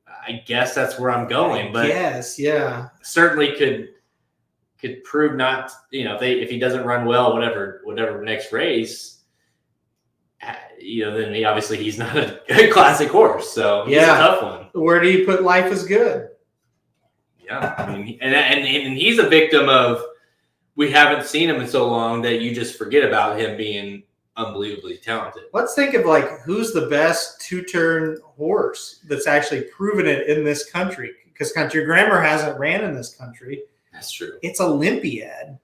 Speaker 1: I guess that's where I'm going. But
Speaker 2: yes, yeah,
Speaker 1: certainly could prove not. If he doesn't run well, whatever next race. Then he's not a classic horse, so he's a tough one.
Speaker 2: Where do you put Life is Good?
Speaker 1: Yeah, I mean, and he's a victim of, we haven't seen him in so long that you just forget about him being unbelievably talented.
Speaker 2: Let's think of who's the best 2-turn horse that's actually proven it in this country, because Country Grammar hasn't ran in this country.
Speaker 1: That's true.
Speaker 2: It's Olympiad.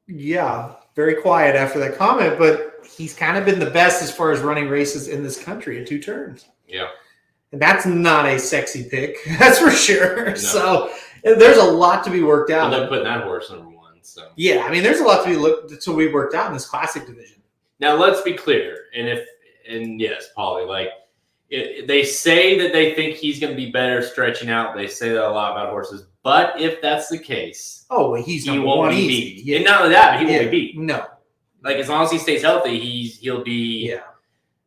Speaker 2: Yeah, very quiet after that comment, but he's kind of been the best as far as running races in this country at 2 turns.
Speaker 1: Yeah.
Speaker 2: And that's not a sexy pick, that's for sure.
Speaker 1: No.
Speaker 2: So there's a lot to be worked out.
Speaker 1: Well, they're putting that horse number 1. So
Speaker 2: yeah, I mean, there's a lot to be worked out in this Classic division.
Speaker 1: Now, let's be clear. And yes, Paulie, they say that they think he's going to be better stretching out. They say that a lot about horses. But if that's the case,
Speaker 2: he's
Speaker 1: he
Speaker 2: number
Speaker 1: won't
Speaker 2: 1
Speaker 1: be
Speaker 2: easy.
Speaker 1: beat. Yeah. And not only that, he won't be beat.
Speaker 2: No.
Speaker 1: like as long as he stays healthy, he'll be.
Speaker 2: Yeah.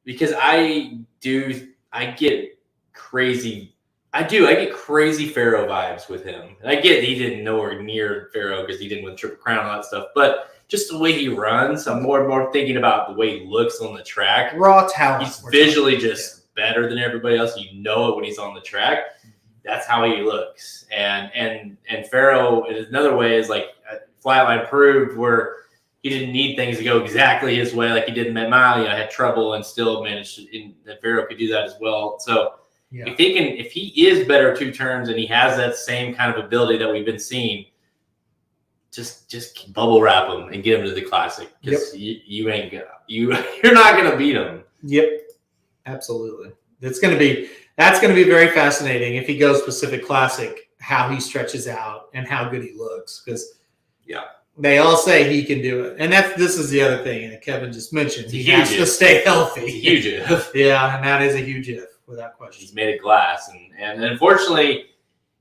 Speaker 1: Because I get crazy. I get crazy Pharaoh vibes with him. And I get he didn't nowhere near Pharaoh because he didn't win Triple Crown and all that stuff. But just the way he runs, I'm more and more thinking about the way he looks on the track.
Speaker 2: Raw talent.
Speaker 1: He's visually just better than everybody else. You know it when he's on the track. That's how he looks. And Pharaoh, in another way, is like Flatline proved where he didn't need things to go exactly his way like he did in that mile. Had trouble and still managed to, that Pharaoh could do that as well. So if he is better 2 turns and he has that same kind of ability that we've been seeing, just bubble wrap him and get him to the Classic because you're not gonna beat him.
Speaker 2: Yep, absolutely. That's gonna be very fascinating if he goes Pacific Classic, how he stretches out and how good he looks because they all say he can do it, and this is the other thing that Kevin just mentioned. He has to stay healthy.
Speaker 1: It's a huge if.
Speaker 2: Yeah, and that is a huge if without question.
Speaker 1: He's made of glass, and unfortunately.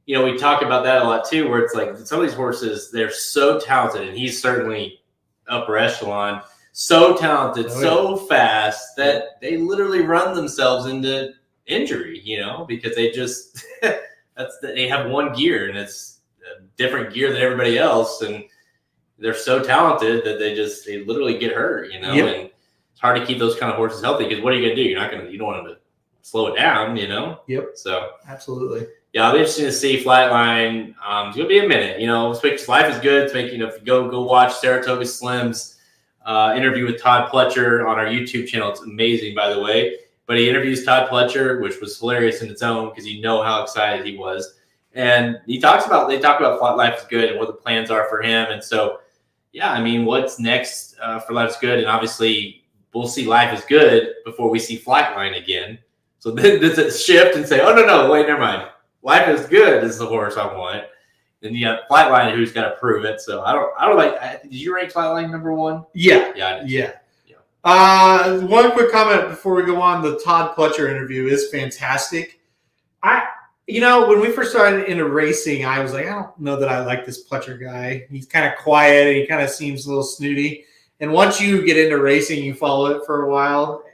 Speaker 1: We talk about that a lot too, where it's like some of these horses, they're so talented, and he's certainly upper echelon, so talented, so fast that they literally run themselves into injury, because they just, they have one gear and it's a different gear than everybody else. And they're so talented that they literally get hurt, and it's hard to keep those kind of horses healthy because what are you going to do? You don't want them to slow it down,
Speaker 2: Yep.
Speaker 1: So
Speaker 2: absolutely.
Speaker 1: Yeah, I'll be interested to see Flatline. It's gonna be a minute, Life is good. If you go watch Saratoga Slim's interview with Todd Pletcher on our YouTube channel. It's amazing, by the way. But he interviews Todd Pletcher, which was hilarious in its own because how excited he was, and they talk about Life is Good and what the plans are for him. And so, what's next for Life is Good? And obviously, we'll see Life is Good before we see Flatline again. So then does it shift and say, oh no, wait, never mind. Life is Good is the horse I want. Then you got Flatline, who's got to prove it. So I don't like. Did you rank Flatline number 1?
Speaker 2: Yeah. One quick comment before we go on. The Todd Pletcher interview is fantastic. When we first started into racing, I was like, I don't know that I like this Pletcher guy. He's kind of quiet and he kind of seems a little snooty. And once you get into racing, you follow it for a while.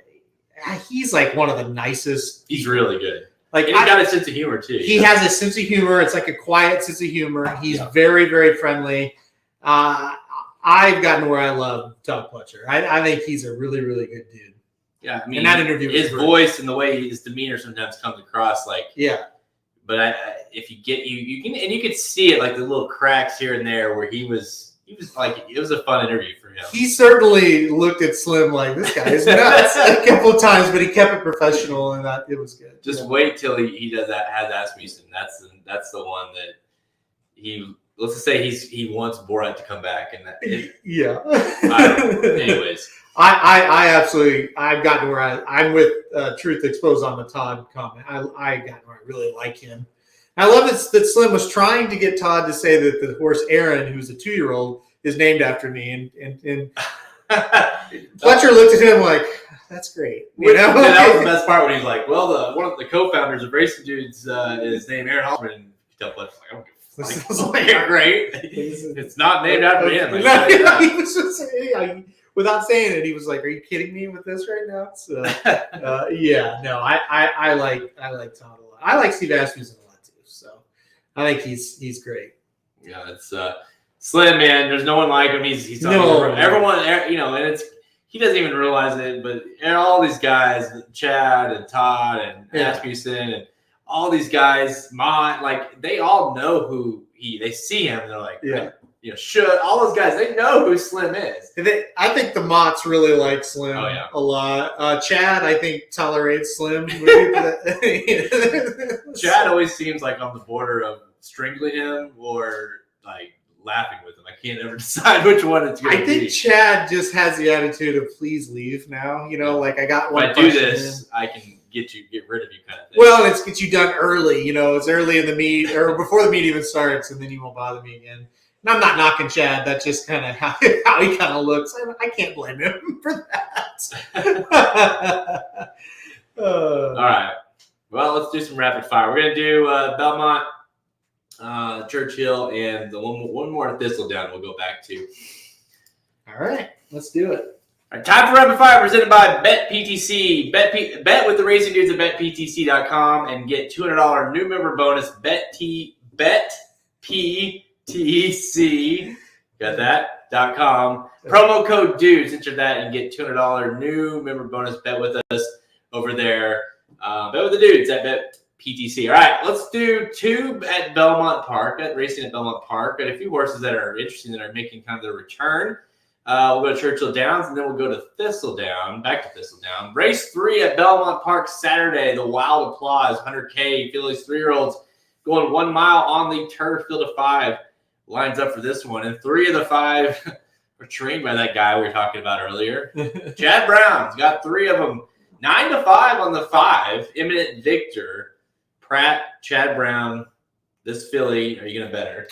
Speaker 2: He's like one of the nicest.
Speaker 1: He's really good. Like he's got a sense of humor too.
Speaker 2: He has a sense of humor. It's like a quiet sense of humor. He's very, very friendly. I've gotten where I love Todd Pletcher. I think he's a really, really good dude.
Speaker 1: Yeah,
Speaker 2: in that interview,
Speaker 1: his voice and the way his demeanor sometimes comes across like But if you get you could see it like the little cracks here and there where he was like it was a fun interview for him.
Speaker 2: He certainly looked at Slim like this guy is nuts a couple of times, but he kept it professional and that it was good.
Speaker 1: Just wait till he does that has Asmussen. That's the one that let's just say he wants Borat to come back and that. Anyways,
Speaker 2: I absolutely I've gotten where I'm with Truth Exposed on the Todd comment. I got where I really like him. I love that Slim was trying to get Todd to say that the horse Aaron, who's a 2-year-old, is named after me, and Pletcher looked at him like, "That's great."
Speaker 1: That was the best part when he's like, "Well, one of the co-founders of Racing Dudes is named Aaron Halsman." And you tell Pletcher's like, "I don't give a fuck." You're great. It's not named after him.
Speaker 2: He was just saying, without saying it, he was like, "Are you kidding me with this right now?" So, I like Todd a lot. I like Steve Asmussen a lot too. So, I think he's great.
Speaker 1: Yeah, it's Slim, man. There's no one like him. He's everyone, and he doesn't even realize it. But all these guys, Chad and Todd and Asmussen and all these guys, like they all know who they see him. And they're like, all those guys, they know who Slim is.
Speaker 2: I think the Motts really like Slim a lot. Chad, I think, tolerates Slim.
Speaker 1: Chad always seems like on the border of strangling him or like laughing with him. I can't ever decide which one it's going to be.
Speaker 2: I think Chad just has the attitude of please leave now. Like I got one.
Speaker 1: If I do this, I can get rid of you kind of thing.
Speaker 2: Well, it's get you done early. It's early in the meet or before the meet even starts, and then you won't bother me again. And I'm not knocking Chad. That's just kind of how he kind of looks. I can't blame him for that.
Speaker 1: All right. Well, let's do some rapid fire. We're going to do Belmont, Churchill, and the one more Thistledown we'll go back to.
Speaker 2: All right, let's do it.
Speaker 1: All right, time for Rapid Fire presented by BetPTC. Bet with the racing dudes at BetPTC.com and get $200 new member bonus. BetPTC. Got that? .com. Promo code dudes. Enter that and get $200 new member bonus. Bet with us over there. Bet with the dudes at BetPTC. All right, let's do two at Belmont Park. Racing at Belmont Park. Got a few horses that are interesting that are making kind of their return. We'll go to Churchill Downs, and then we'll go to Thistledown, back to Thistledown. Race 3 at Belmont Park Saturday. The Wild Applause, 100K, Phillies 3-year-olds going 1 mile on the turf. Field of 5 lines up for this one. And 3 of the 5 were trained by that guy we were talking about earlier. Chad Brown's got 3 of them. 9-5 on the 5. Imminent Victor, Pratt, Chad Brown. This filly, are you going to bet her?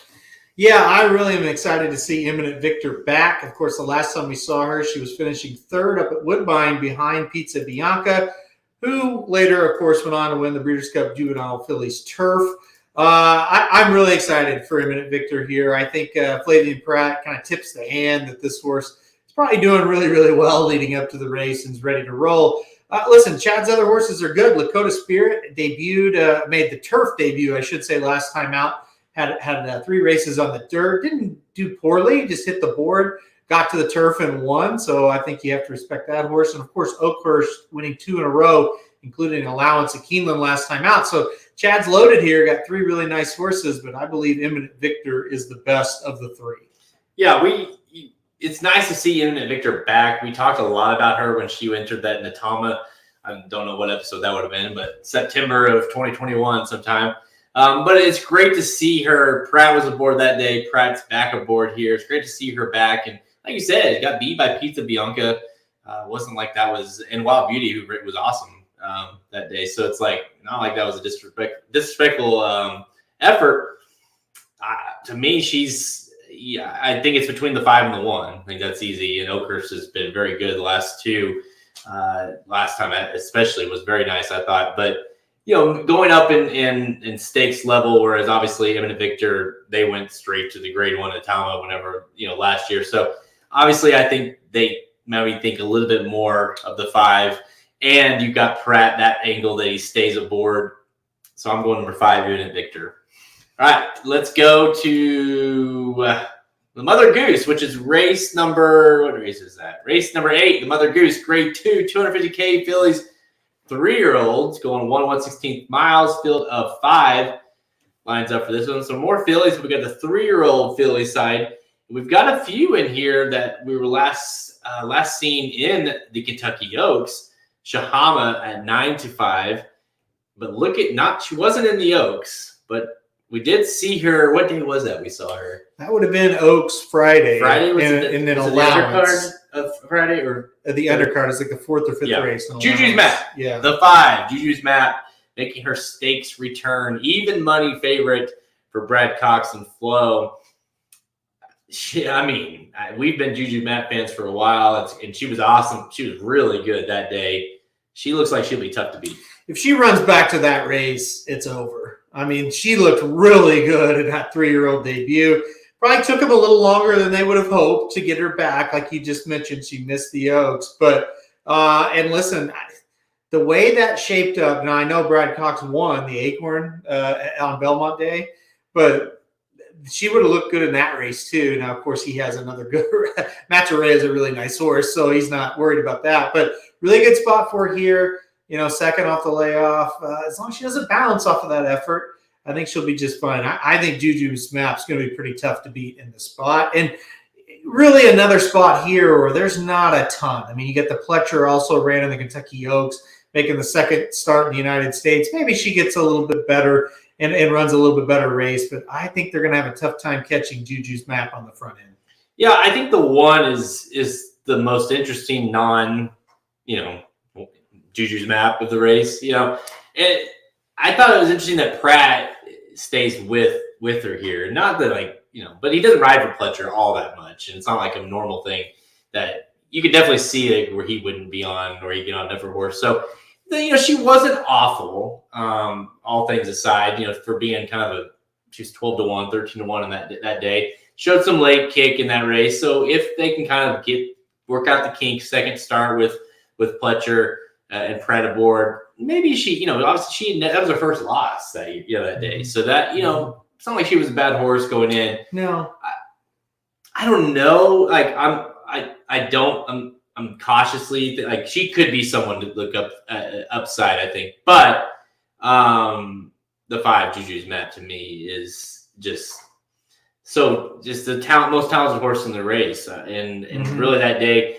Speaker 2: Yeah, I really am excited to see Imminent Victor back. Of course, the last time we saw her, she was finishing 3rd up at Woodbine behind Pizza Bianca, who later, of course, went on to win the Breeders' Cup Juvenile Fillies Turf. I'm really excited for Imminent Victor here. I think Flavian Pratt kind of tips the hand that this horse is probably doing really, really well leading up to the race and is ready to roll. Listen, Chad's other horses are good. Lakota Spirit debuted, made the turf debut, I should say, last time out. Had 3 races on the dirt. Didn't do poorly. Just hit the board. Got to the turf and won. So I think you have to respect that horse. And, of course, Oakhurst winning 2 in a row, including an allowance at Keeneland last time out. So Chad's loaded here. Got 3 really nice horses. But I believe Imminent Victor is the best of the 3.
Speaker 1: Yeah, it's nice to see Imminent Victor back. We talked a lot about her when she entered that Natama. I don't know what episode that would have been, but September of 2021 sometime. But it's great to see her. Pratt was aboard that day. Pratt's back aboard here. It's great to see her back. And like you said, got beat by Pizza Bianca. Wasn't like that was – and Wild Beauty, who was awesome that day. So it's like not like that was a disrespectful effort. To me, I think it's between the 5 and the 1. I think that's easy. And Oakhurst has been very good the last 2. Last time especially was very nice, I thought. But – going up in stakes level, whereas obviously Imminent Victor, they went straight to the grade 1 Atama whenever, last year. So obviously I think they maybe think a little bit more of the 5. And you've got Pratt, that angle that he stays aboard. So I'm going number 5, Imminent Victor. All right, let's go to the Mother Goose, which is race number, what race is that? Race number 8, the Mother Goose, grade 2, 250K Fillies. 3-year-olds going 1/116 miles, field of 5 lines up for this one. So more fillies. We got the 3-year-old filly side. We've got a few in here that we were last seen in the Kentucky Oaks. Shahama at 9-5, but she wasn't in the Oaks, but we did see her. What day was that we saw her?
Speaker 2: That would have been Oaks Friday.
Speaker 1: Friday was
Speaker 2: and then
Speaker 1: was
Speaker 2: allowance.
Speaker 1: Of Friday or
Speaker 2: the undercard is like the 4th or 5th race.
Speaker 1: Juju's Map.
Speaker 2: Yeah.
Speaker 1: The 5, Juju's Map, making her stakes return. Even money favorite for Brad Cox and Flo. We've been Juju Map fans for a while, and she was awesome. She was really good that day. She looks like she'll be tough to beat.
Speaker 2: If she runs back to that race, it's over. She looked really good in that 3-year-old debut. Probably took him a little longer than they would have hoped to get her back. Like you just mentioned, she missed the Oaks. But, and listen, the way that shaped up, now I know Brad Cox won the Acorn on Belmont Day, but she would have looked good in that race too. Now, of course, he has another good – Maturay is a really nice horse, so he's not worried about that. But really good spot for her here, second off the layoff. As long as she doesn't bounce off of that effort, I think she'll be just fine. I think Juju's Map's going to be pretty tough to beat in the spot. And really another spot here where there's not a ton. You get the Pletcher also ran in the Kentucky Oaks, making the second start in the United States. Maybe she gets a little bit better and runs a little bit better race. But I think they're going to have a tough time catching Juju's Map on the front end. Yeah,
Speaker 1: I think the 1 is the most interesting Juju's Map of the race. And I thought it was interesting that Pratt stays with her here. Not that but he doesn't ride for Pletcher all that much. And it's not like a normal thing that you could definitely see where he wouldn't be on or he get on a different horse. So, she wasn't awful, all things aside, for being kind of she was 12-1, 13-1 in that day. Showed some late kick in that race. So if they can kind of work out the kinks, second start with Pletcher and Pratt aboard, maybe she, obviously that was her first loss that day. So that, it's not like she was a bad horse going in.
Speaker 2: No.
Speaker 1: I don't know. Like I'm cautiously like she could be someone to look up upside, I think. But the 5 Juju's Map to me is just the most talented horse in the race. And really that day,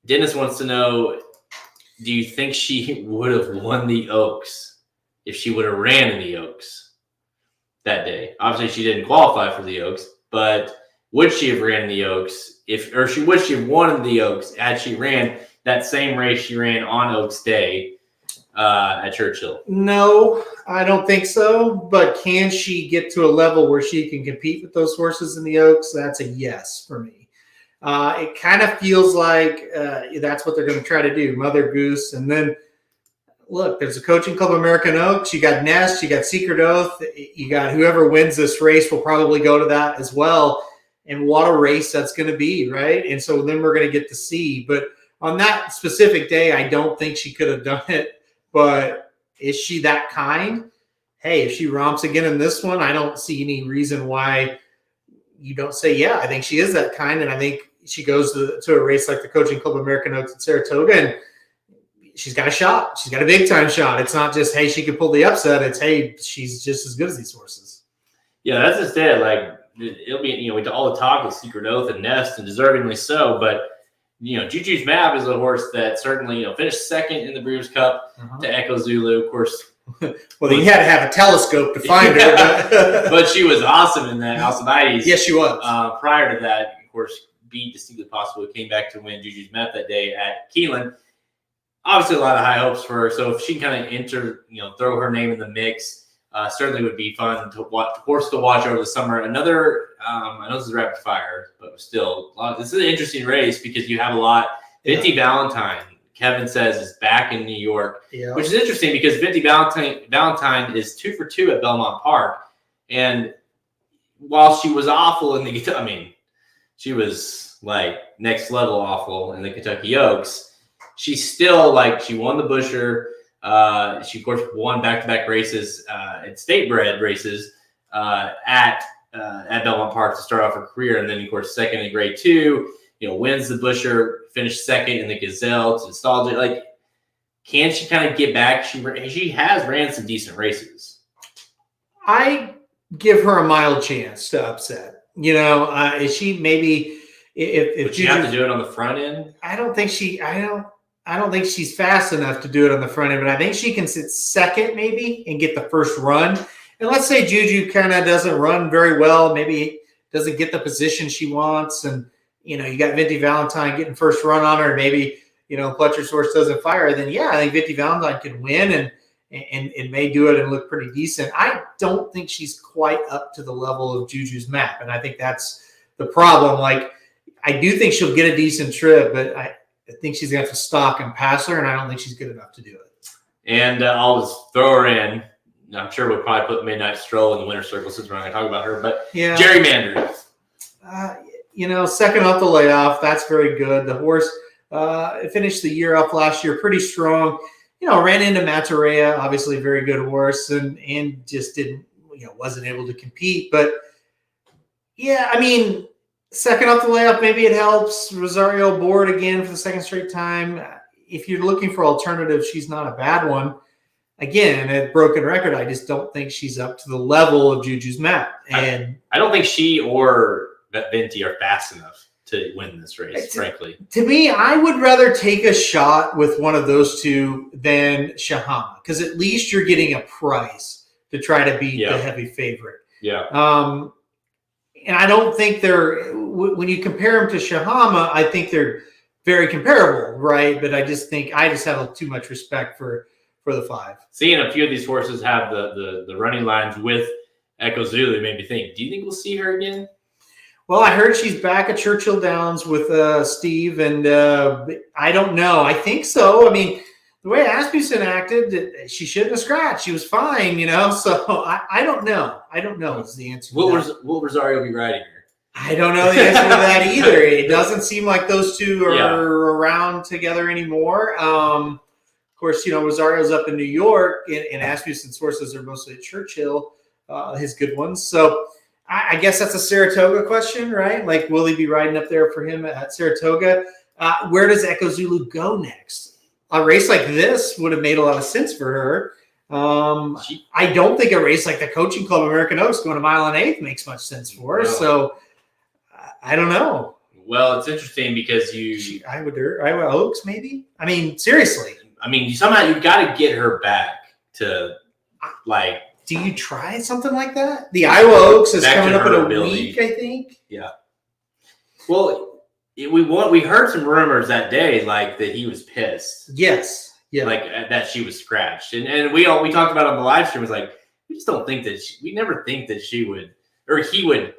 Speaker 1: Dennis wants to know, do you think she would have won the Oaks if she would have ran in the Oaks that day? Obviously, she didn't qualify for the Oaks, but would she have ran in the Oaks would she have won in the Oaks had she ran that same race she ran on Oaks Day at Churchill?
Speaker 2: No, I don't think so. But can she get to a level where she can compete with those horses in the Oaks? That's a yes for me. It kind of feels like that's what they're going to try to do, Mother Goose. And then, look, there's a Coaching Club American Oaks. You got Nest. You got Secret Oath. You got whoever wins this race will probably go to that as well. And what a race that's going to be, right? And so then we're going to get to see. But on that specific day, I don't think she could have done it. But is she that kind? Hey, if she romps again in this one, I don't see any reason why you don't say, yeah, I think she is that kind. And I think she goes to a race like the Coaching Club American Oaks at Saratoga, and she's got a shot. She's got a big-time shot. It's not just, hey, she can pull the upset. It's, hey, she's just as good as these horses.
Speaker 1: Yeah, that's just it. Like, it'll be, with all the talk with Secret Oath and Nest, and deservingly so, but Juju's Map is a horse that certainly, finished second in the Breeders' Cup to Echo Zulu, of course.
Speaker 2: Well, you had to have a telescope to find her.
Speaker 1: But she was awesome in that Alcibiades.
Speaker 2: Yes, she was.
Speaker 1: Prior to that, of course, beat Distinctly Possible, came back to win Juju's Map that day at Keeneland. Obviously, a lot of high hopes for her. So if she can kind of throw her name in the mix, certainly would be fun to watch over the summer. Another, I know this is rapid fire, but still, this is an interesting race because you have a lot. Vinty Valentine, Kevin says, is back in New York, which is interesting because Vinty Valentine is 2 for 2 at Belmont Park. And while she was awful in she was like next level awful in the Kentucky Oaks, she's still she won the Busher. She, of course, won back-to-back races at state-bred races at Belmont Park to start off her career. And then, of course, second in Grade 2, wins the Busher, finished second in the Gazelle to Nostalgia. Can she kind of get back? She has ran some decent races. I
Speaker 2: give her a mild chance to upset. Is she maybe if
Speaker 1: would she have to do it on the front end?
Speaker 2: I don't think she's fast enough to do it on the front end, but I think she can sit second maybe and get the first run. And let's say Juju kind of doesn't run very well, maybe doesn't get the position she wants, and you got Vinty Valentine getting first run on her, maybe Pletcher's horse doesn't fire, then I think Vinty Valentine can win and may do it and look pretty decent. I don't think she's quite up to the level of Juju's Map, and I think that's the problem. I do think she'll get a decent trip, but I think she's going to have to stalk and pass her, and I don't think she's good enough to do it. And
Speaker 1: I'll just throw her in. I'm sure we'll probably put Midnight Stroll in the winner's circle since we're not going to talk about her, but Gerrymander.
Speaker 2: Second off the layoff, that's very good. The horse finished the year off last year pretty strong. Ran into Matarea, obviously a very good horse, and just didn't, wasn't able to compete. But, second off the layoff, maybe it helps. Rosario board again for the second straight time. If you're looking for alternatives, she's not a bad one. Again, a broken record, I just don't think she's up to the level of Juju's Map. And
Speaker 1: I don't think she or Vinty are fast enough to win this race, frankly.
Speaker 2: To me, I would rather take a shot with one of those two than Shahama, because at least you're getting a price to try to beat the heavy favorite.
Speaker 1: Yeah.
Speaker 2: And I don't think when you compare them to Shahama, I think they're very comparable, right? But I just have too much respect for the 5.
Speaker 1: Seeing a few of these horses have the running lines with Echo Zulu made me think, do you think we'll see her again?
Speaker 2: Well, I heard she's back at Churchill Downs with Steve, and I don't know. I think so. the way Asmussen acted, she shouldn't have scratched. She was fine, So I don't know. I don't know is the answer.
Speaker 1: Will Rosario be riding her?
Speaker 2: I don't know the answer to that either. It doesn't seem like those two are around together anymore. Of course, Rosario's up in New York, and Asmussen's sources are mostly at Churchill, his good ones. So I guess that's a Saratoga question, right? Like, will he be riding up there for him at Saratoga? Where does Echo Zulu go next? A race like this would have made a lot of sense for her. I don't think a race like the Coaching Club American Oaks going a mile and 1/8 makes much sense for her. No. So I don't know.
Speaker 1: Well, it's interesting because
Speaker 2: Iowa Oaks, maybe. I mean, seriously.
Speaker 1: I mean, somehow you've got to get her back to like.
Speaker 2: Do you try something like that? The Iowa Oaks is coming up in a week, I think.
Speaker 1: Yeah. Well. We heard some rumors that day, like that he was pissed.
Speaker 2: Yes, yeah,
Speaker 1: like that she was scratched, and we talked about on the live stream was like we just don't think that we never think that she would or he would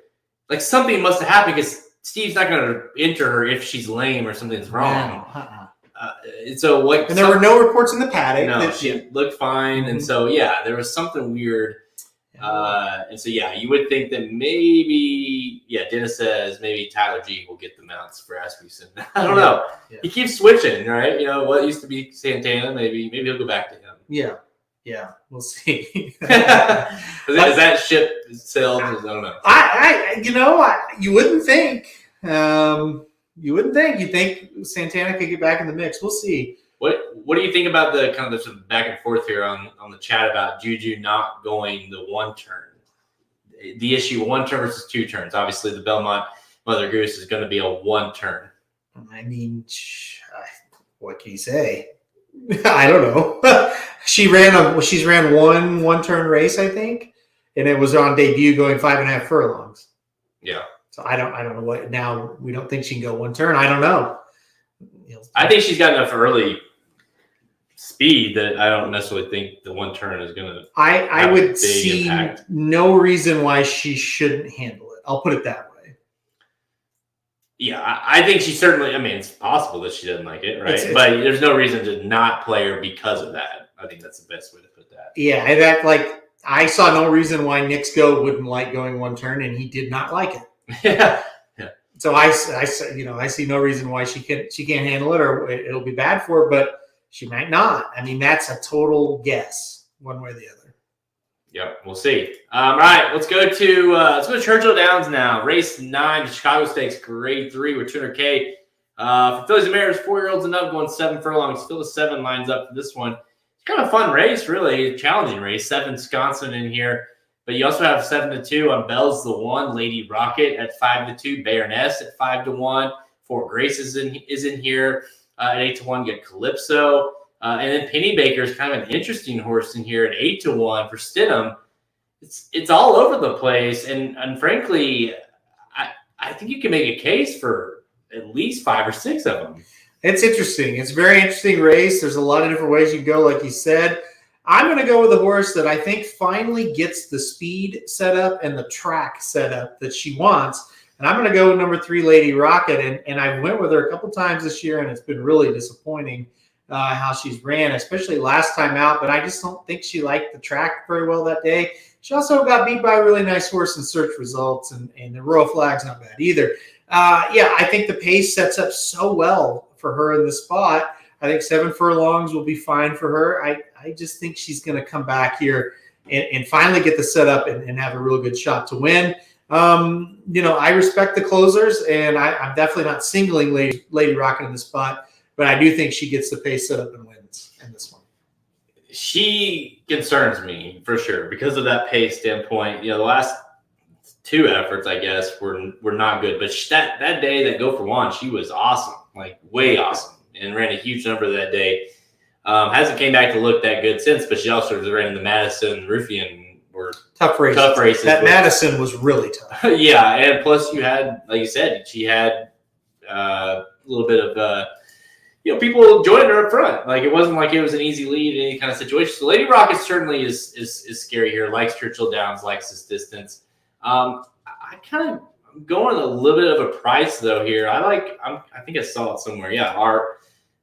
Speaker 1: like something must have happened because Steve's not going to enter her if she's lame or something's wrong. And so like,
Speaker 2: and there were no reports in the paddock.
Speaker 1: No, she looked fine, and so there was something weird. And so, you would think that maybe, Dennis says maybe Tyler G will get the mounts for Asmussen. I don't know. Yeah. He keeps switching, right? What used to be Santana, maybe he'll go back to him.
Speaker 2: Yeah, we'll see.
Speaker 1: is that ship sailed? I don't know.
Speaker 2: You wouldn't think. You'd think Santana could get back in the mix. We'll see.
Speaker 1: What do you think about the kind of the back and forth here on the chat about Juju not going the one turn? The issue, one turn versus two turns. Obviously, the Belmont Mother Goose is going to be a one turn.
Speaker 2: I mean, what can you say? I don't know. She's ran one turn race, I think, and it was on debut going 5.5 furlongs.
Speaker 1: Yeah.
Speaker 2: So I don't know what. Now we don't think she can go one turn. I don't know.
Speaker 1: I think she's got enough early speed that I don't necessarily think the one turn is going to.
Speaker 2: I would see no reason why she shouldn't handle it. I'll put it that way.
Speaker 1: Yeah, I think she certainly. I mean, it's possible that she doesn't like it, right? But there's no reason to not play her because of that. I think that's the best way to put that.
Speaker 2: Yeah, and that I saw no reason why Nick's Go wouldn't like going one turn, and he did not like it.
Speaker 1: Yeah.
Speaker 2: So I see no reason why she can't handle it, or it'll be bad for her, but she might not. I mean, that's a total guess, one way or the other.
Speaker 1: Yep, we'll see. All right, let's go to Churchill Downs now. Race 9, the Chicago Stakes, Grade 3 with $200K. For fillies and mares, 4-year-olds and up, going 7 furlongs. Phil 7 lines up for this one. It's kind of a fun race, really, a challenging race. 7 Wisconsin in here. But you also have 7-2 on Bell's the 1, Lady Rocket at 5-2, Baroness at 5-1, Fort Grace is in here at 8-1. Get Calypso, and then Penny Baker is kind of an interesting horse in here at 8-1 for Stidham. It's all over the place, and frankly, I think you can make a case for at least 5 or 6 of them.
Speaker 2: It's interesting. It's a very interesting race. There's a lot of different ways you can go, like you said. I'm going to go with a horse that I think finally gets the speed set up and the track set up that she wants. And I'm going to go with number 3, Lady Rocket. And I went with her a couple times this year, and it's been really disappointing how she's ran, especially last time out. But I just don't think she liked the track very well that day. She also got beat by a really nice horse in Search Results, and the Royal Flag's not bad either. I think the pace sets up so well for her in the spot. I think 7 furlongs will be fine for her. I just think she's going to come back here and finally get the setup and have a real good shot to win. I respect the closers, and I'm definitely not singling Lady Rocket in the spot, but I do think she gets the pace set up and wins in this one.
Speaker 1: She concerns me for sure because of that pace standpoint. The last 2 efforts, I guess, were not good, but that day that Go for One, she was awesome, like way awesome. And ran a huge number that day. Hasn't came back to look that good since, but she also ran the Madison, Ruffian were
Speaker 2: tough races. That Madison was really tough.
Speaker 1: Yeah, and plus you had, like you said, she had a little bit of people joining her up front. Like it wasn't like it was an easy lead in any kind of situation. So Lady Rocket certainly is scary here. Likes Churchill Downs, likes this distance. I kind of going a little bit of a price though here. I think I saw it somewhere. Yeah,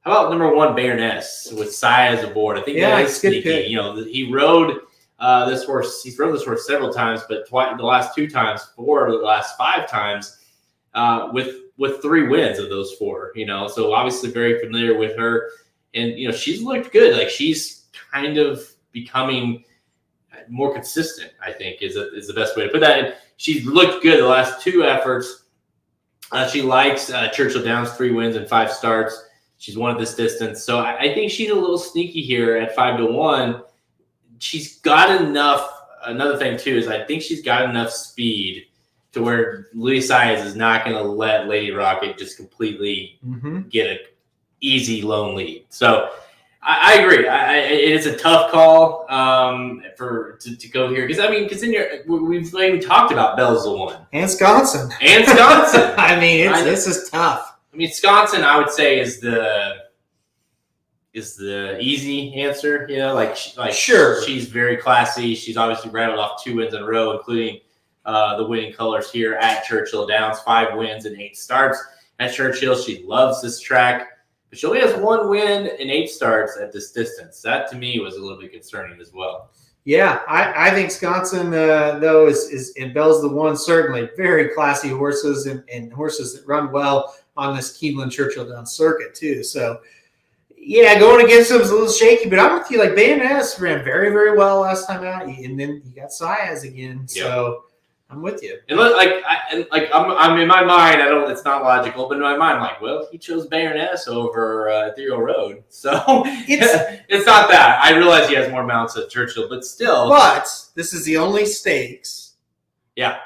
Speaker 1: How about number 1, Baroness, with Saez aboard? I think that is sneaky.
Speaker 2: Pick.
Speaker 1: He rode this horse. He's rode this horse several times, but the last 2 times, 4 of the last 5 times, with 3 wins of those 4. So obviously very familiar with her, and she's looked good. Like, she's kind of becoming more consistent, I think is the best way to put that. And she's looked good the last 2 efforts. She likes Churchill Downs, 3 wins and 5 starts. She's won at this distance. So I think she's a little sneaky here at 5-1. She's got enough. Another thing, too, is I think she's got enough speed to where Louis Saez is not going to let Lady Rocket just completely get an easy lone lead. So I agree. It's a tough call to go here because we've talked about Bell's the one
Speaker 2: and Sconson.
Speaker 1: I
Speaker 2: mean, this is tough.
Speaker 1: I mean, Sconson, I would say, is the easy answer.
Speaker 2: Sure,
Speaker 1: she's very classy. She's obviously rattled off 2 wins in a row, including the winning colors here at Churchill Downs, 5 wins and 8 starts at Churchill. She loves this track, but she only has 1 win and 8 starts at this distance. That to me was a little bit concerning as well.
Speaker 2: Yeah, I think Sconson, though, is and Bell's the one, certainly very classy horses and horses that run well on this Keeneland Churchill Downs circuit too. So yeah, going against him is a little shaky, but I'm with you. Like, Baroness ran very, very well last time out, and then you got Saez again. So I'm with you. And
Speaker 1: I'm in my mind. It's not logical, but in my mind, I'm like, well, he chose Baroness over Ethereal Road, so it's not that. I realize he has more mounts at Churchill, but still.
Speaker 2: But this is the only stakes.
Speaker 1: Yeah.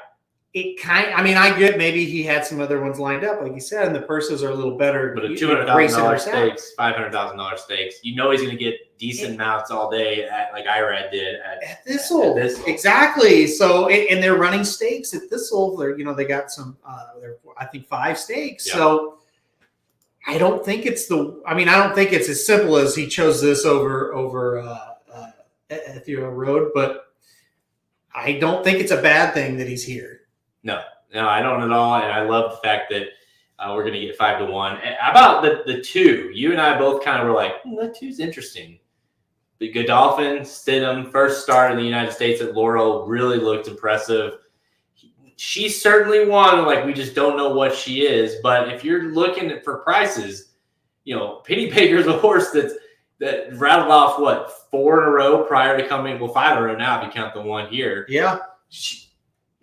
Speaker 2: I get maybe he had some other ones lined up, like you said, and the purses are a little better.
Speaker 1: But a $200,000 stakes, $500,000 stakes, he's going to get decent mounts all day like Irad did at
Speaker 2: Thistle. Exactly. So, and they're running stakes at Thistle. They got some, I think 5 stakes. Yeah. So I don't think it's as simple as he chose this over Ethereal Road, but I don't think it's a bad thing that he's here.
Speaker 1: No, I don't at all, and I love the fact that we're going to get 5-1. How about the 2? You and I both kind of were like, that 2's interesting. The Godolphin Stidham, first start in the United States at Laurel, really looked impressive. She's certainly one, like, we just don't know what she is, but if you're looking for prices, Penny Baker's a horse that rattled off, 4 in a row prior to coming, 5 in a row now if you count the 1 here.
Speaker 2: Yeah.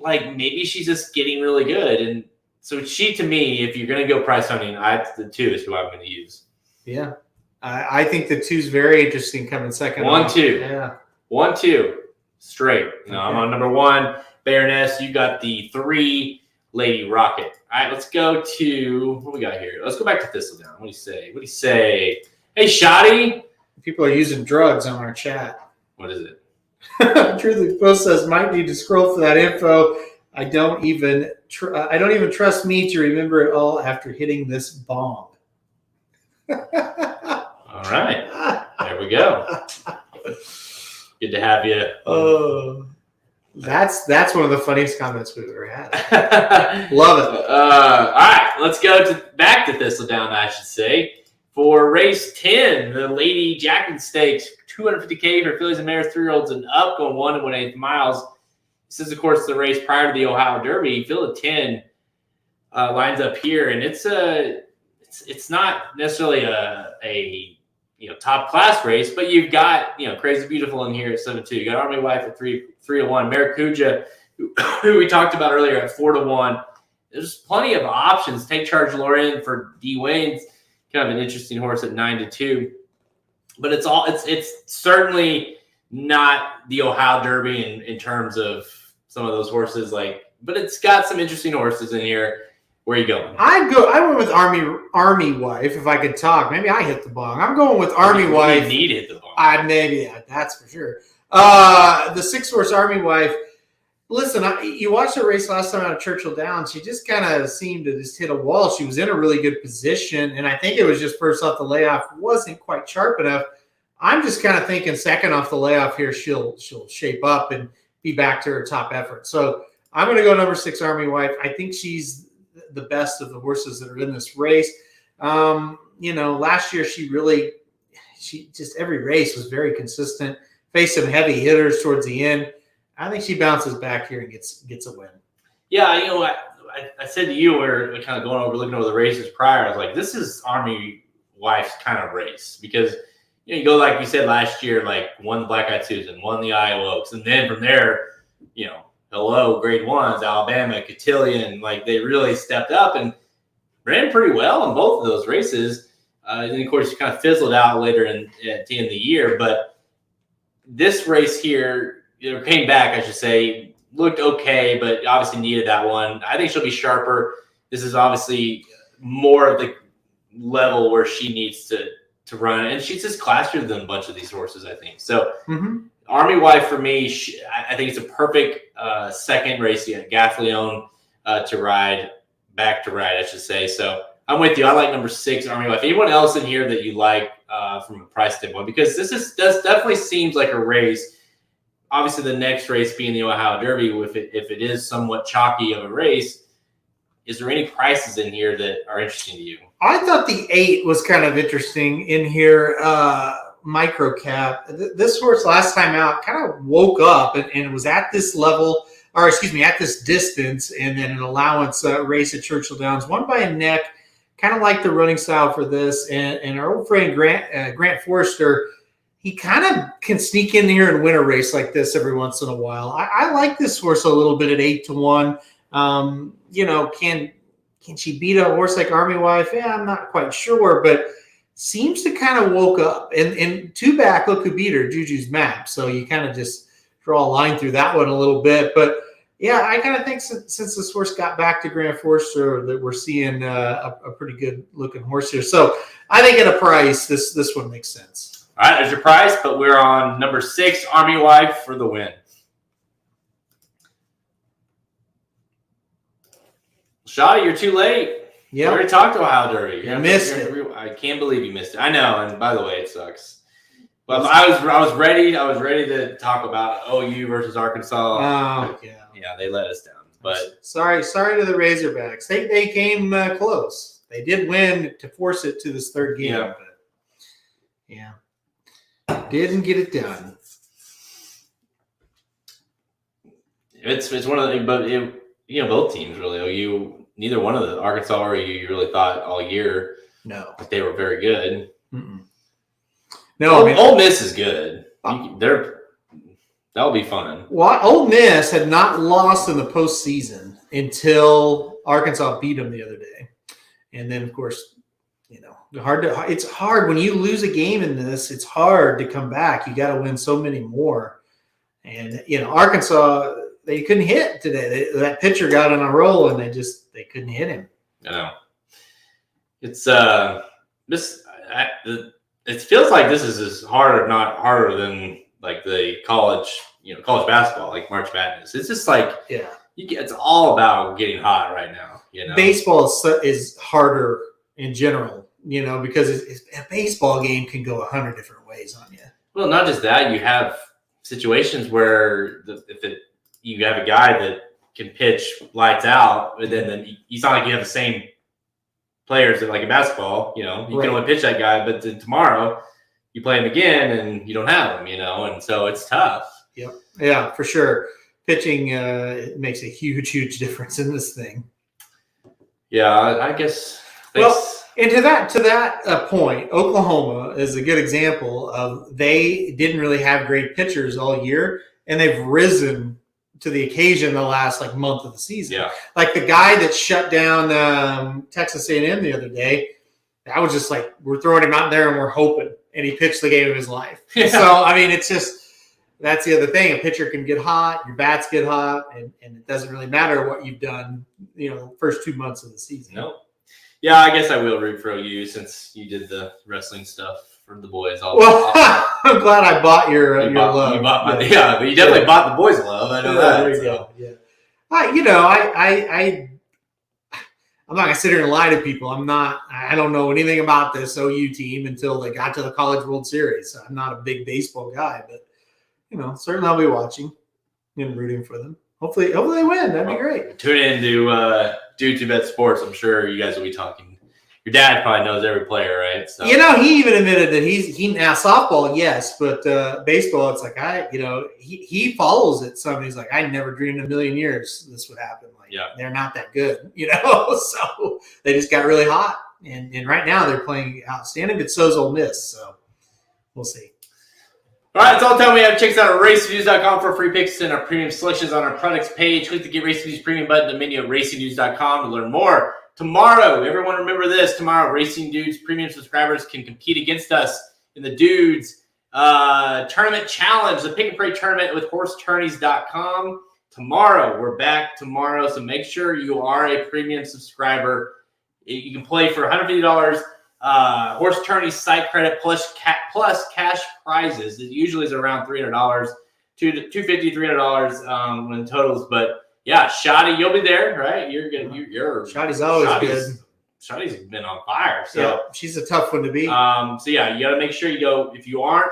Speaker 1: Maybe she's just getting really good. And so she, to me, if you're going to go price hunting, the 2 is who I'm going to use.
Speaker 2: Yeah. I think the 2's very interesting coming second.
Speaker 1: 1-2.
Speaker 2: Yeah.
Speaker 1: 1-2. Straight. No, okay. I'm on number 1. Baroness, you got the 3, Lady Rocket. All right, let's go to, what we got here? Let's go back to Thistledown. What do you say? Hey, Shoddy.
Speaker 2: People are using drugs on our chat.
Speaker 1: What is it?
Speaker 2: Truthfully Post says, might need to scroll for that info. I don't even trust me to remember it all after hitting this bong.
Speaker 1: All right, there we go. Good to have you.
Speaker 2: That's one of the funniest comments we've ever had. Love it.
Speaker 1: All right, let's go back to Thistledown, I should say. For race 10, the Lady Jacqueline Stakes, $250K for fillies and mares, 3-year-olds and up, going 1 1/8 miles. This is, of course, the race prior to the Ohio Derby. Field of 10 lines up here, and it's not necessarily a top class race, but you've got Crazy Beautiful in here at 7-2. You got Army Wife at 3-1, Maracuja, who we talked about earlier at 4-1. There's plenty of options. Take Charge Lorraine for D. Wayne's. Kind of an interesting horse at 9-2, but it's certainly not the Ohio Derby in terms of some of those horses, but it's got some interesting horses in here. Where are you going?
Speaker 2: I went with Army Wife. If I could talk, maybe I hit the bong. I'm going with Army Wife.
Speaker 1: You need to hit the bong.
Speaker 2: That's for sure. The 6-horse Army Wife. Listen, you watched the race last time out of Churchill Downs. She just kind of seemed to just hit a wall. She was in a really good position, and I think it was just first off the layoff wasn't quite sharp enough. I'm just kind of thinking second off the layoff here, she'll shape up and be back to her top effort. So I'm going to go number 6, Army Wife. I think she's the best of the horses that are in this race. Last year she just every race was very consistent. Faced some heavy hitters towards the end. I think she bounces back here and gets a win.
Speaker 1: Yeah, I said to you, we're kind of looking over the races prior. I was like, this is Army Wife's kind of race because you go like you said last year, like won the Black-Eyed Susan, won the Iowa Oaks, and then from there, hello, grade ones, Alabama, Cotillion, like they really stepped up and ran pretty well in both of those races. And then, of course, you kind of fizzled out later at the end of the year. But this race here, came back, I should say, looked okay, but obviously needed that one. I think she'll be sharper. This is obviously more of the level where she needs to run. And she's just classier than a bunch of these horses, I think. So Army Wife for me, I think it's a perfect second race yet. Gaffleon to ride, back to ride, I should say. So I'm with you. I like number 6, Army Wife. Anyone else in here that you like from a price standpoint? Because this definitely seems like a race. Obviously, the next race being the Ohio Derby, if it is somewhat chalky of a race, is there any prices in here that are interesting to you?
Speaker 2: I thought the 8 was kind of interesting in here. Micro cap. This horse last time out kind of woke up and was at this level, or excuse me, at this distance, and then an allowance race at Churchill Downs, won by a neck. Kind of like the running style for this, and our old friend Grant Forrester, he kind of can sneak in here and win a race like this every once in a while. I like this horse a little bit at 8-1. Can she beat a horse like Army Wife? Yeah, I'm not quite sure, but seems to kind of woke up. And 2 back, look who beat her, Juju's Map. So you kind of just draw a line through that one a little bit. But yeah, I kind of think since this horse got back to Grant Forrester that we're seeing a pretty good looking horse here. So I think at a price, this one makes sense.
Speaker 1: All right, there's your price, but we're on number 6, Army Wife for the win. Shotty, you're too late. Yeah, we already talked to Ohio Derby.
Speaker 2: You missed it.
Speaker 1: I can't believe you missed it. I know, and by the way, it sucks. But I was ready. I was ready to talk about OU versus Arkansas.
Speaker 2: Oh
Speaker 1: yeah, they let us down. But
Speaker 2: sorry to the Razorbacks. They came close. They did win to force it to this third game.
Speaker 1: Yeah.
Speaker 2: But didn't get it done.
Speaker 1: It's one of the both teams really. OU. Neither one of the Arkansas or you really thought all year that they were very good.
Speaker 2: Mm-mm.
Speaker 1: No, Ole Miss is good. That'll be fun.
Speaker 2: Well, Ole Miss had not lost in the postseason until Arkansas beat them the other day, and then of course, it's hard when you lose a game in this. It's hard to come back. You got to win so many more, and Arkansas. They couldn't hit today. That pitcher got on a roll, and they couldn't hit him.
Speaker 1: I know. It's this. It feels like this is as hard, if not harder, than like the college basketball, like March Madness. It's just like it's all about getting hot right now.
Speaker 2: Baseball is harder in general. Because a baseball game can go 100 different ways on you.
Speaker 1: Well, not just that. You have situations where you have a guy that can pitch lights out, but then it's not like you have the same players that like in basketball. You can only pitch that guy, but then tomorrow you play him again and you don't have him. And so it's tough.
Speaker 2: Yep. Yeah, for sure. Pitching makes a huge difference in this thing.
Speaker 1: Yeah, I guess.
Speaker 2: And to that point, Oklahoma is a good example of they didn't really have great pitchers all year, and they've risen to the occasion the last month of the season.
Speaker 1: Yeah.
Speaker 2: Like the guy that shut down Texas A&M the other day, I was just like, we're throwing him out there and we're hoping. And he pitched the game of his life. Yeah. So, it's just, that's the other thing. A pitcher can get hot, your bats get hot, and it doesn't really matter what you've done, first 2 months of the season.
Speaker 1: Nope. Yeah, I guess I will root for you since you did the wrestling stuff for the boys.
Speaker 2: I'm glad I bought your love.
Speaker 1: You bought but you definitely bought the boys' love. I know that.
Speaker 2: There you go. Yeah. I'm not gonna sit here and lie to people. I don't know anything about this OU team until they got to the College World Series. I'm not a big baseball guy, but certainly I'll be watching and rooting for them. Hopefully they win. That'd be great.
Speaker 1: Tune in to Do To Bet Sports. I'm sure you guys will be talking your dad probably knows every player, right? So
Speaker 2: he even admitted that he now softball, yes, but baseball, it's like he follows it. So he's like, I never dreamed in a million years this would happen. Like, they're not that good, So they just got really hot, and right now they're playing outstanding. But so's Ole Miss, so we'll see.
Speaker 1: All right, that's all the time we have. Check us out at racingnews.com for free picks and our premium selections on our products page. Click the Get Racing News Premium button in the menu at racingnews.com to learn more. Tomorrow, everyone remember this. Tomorrow, Racing Dudes premium subscribers can compete against us in the Dudes Tournament Challenge, the Pick and Pray Tournament with horsetourneys.com. Tomorrow, we're back tomorrow, so make sure you are a premium subscriber. You can play for $150 horse tourney site credit plus cash prizes. It usually is around $300, $250, $300 when totals. But yeah, Shoddy, you'll be there, right? You're
Speaker 2: Shoddy's always good.
Speaker 1: Shoddy's been on fire. So
Speaker 2: she's a tough one to beat.
Speaker 1: So yeah, you got to make sure you go. If you aren't,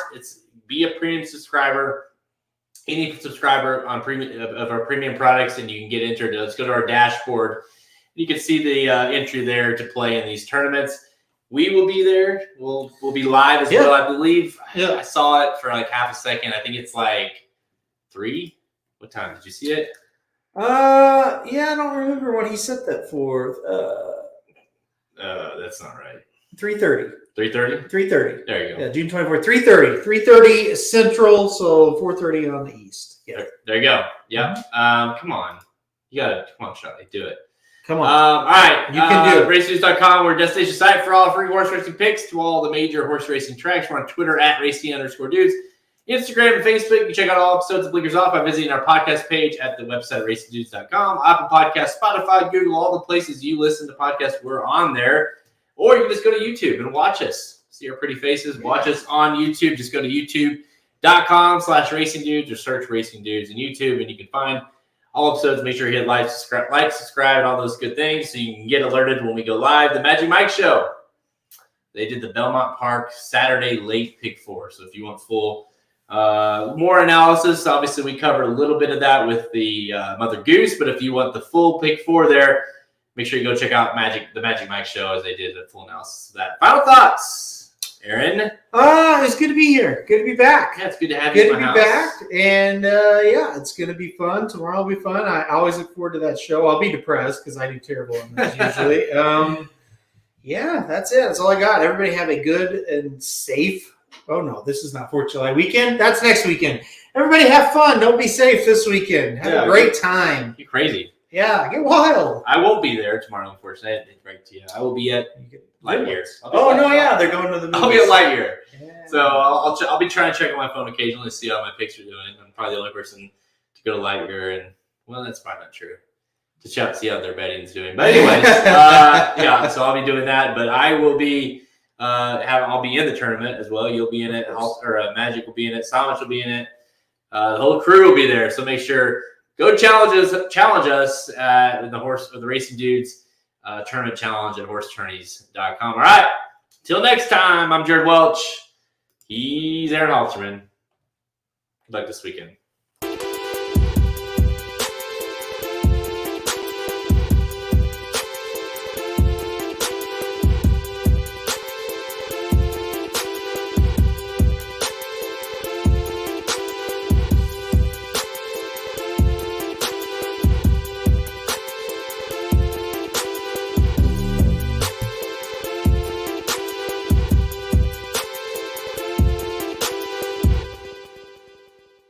Speaker 1: be a premium subscriber. Any subscriber on premium of our premium products, and you can get entered. Let's go to our dashboard. You can see the entry there to play in these tournaments. We will be there. We'll be live as well, I believe.
Speaker 2: Yeah.
Speaker 1: I saw it for like half a second. I think it's like 3. What time? Did you see it?
Speaker 2: I don't remember what he set that for.
Speaker 1: That's not right.
Speaker 2: 3:30.
Speaker 1: 3:30?
Speaker 2: 3:30.
Speaker 1: There you go.
Speaker 2: Yeah, June 24th. 3:30. 3:30 Central, so 4:30 on the East. Yeah.
Speaker 1: There you go. Yeah. Come on. Come on, Charlie. Do it.
Speaker 2: Come on.
Speaker 1: All right.
Speaker 2: You can do it.
Speaker 1: RaceNews.com. We're a destination site for all free horse racing picks to all the major horse racing tracks. We're on Twitter at @racing_dudes. Instagram and Facebook. You can check out all episodes of Blinkers Off by visiting our podcast page at the website racingdudes.com. Apple Podcasts, Spotify, Google, all the places you listen to podcasts, we're on there. Or you can just go to YouTube and watch us. See our pretty faces. Watch us on YouTube. Just go to youtube.com/racingdudes or search Racing Dudes on YouTube, and you can find all episodes. Make sure you hit like, subscribe, and all those good things so you can get alerted when we go live. The Magic Mike Show. They did the Belmont Park Saturday late pick 4. So if you want full more analysis, obviously we covered a little bit of that with the Mother Goose. But if you want the full pick 4 there, make sure you go check out the Magic Mike Show as they did a full analysis of that. Final thoughts, Aaron?
Speaker 2: It's good to be here. Good to be back.
Speaker 1: Yeah, it's good to have you in my house.
Speaker 2: Back. And it's going to be fun. Tomorrow will be fun. I always look forward to that show. I'll be depressed because I do terrible on those usually. That's it. That's all I got. Everybody have a good and safe. Oh, no, this is not 4th of July weekend. That's next weekend. Everybody have fun. Don't be safe this weekend. Have a great time.
Speaker 1: You're crazy.
Speaker 2: Yeah, get wild.
Speaker 1: I won't be there tomorrow, unfortunately. I didn't break to you. I will be at Lightyear.
Speaker 2: They're going to the movies.
Speaker 1: I'll be at Lightyear.
Speaker 2: Yeah.
Speaker 1: So I'll be trying to check on my phone occasionally to see how my picks are doing. I'm probably the only person to go to Lightyear, and well, that's probably not true. To check see how their betting's doing. But anyways, so I'll be doing that. But I will be I'll be in the tournament as well. You'll be in it, or Magic will be in it. Samich will be in it. The whole crew will be there. So make sure. Go challenge us at the Racing Dudes Tournament Challenge at horsetourneys.com. All right. Till next time, I'm Jared Welch. He's Aaron Halterman. Good luck this weekend.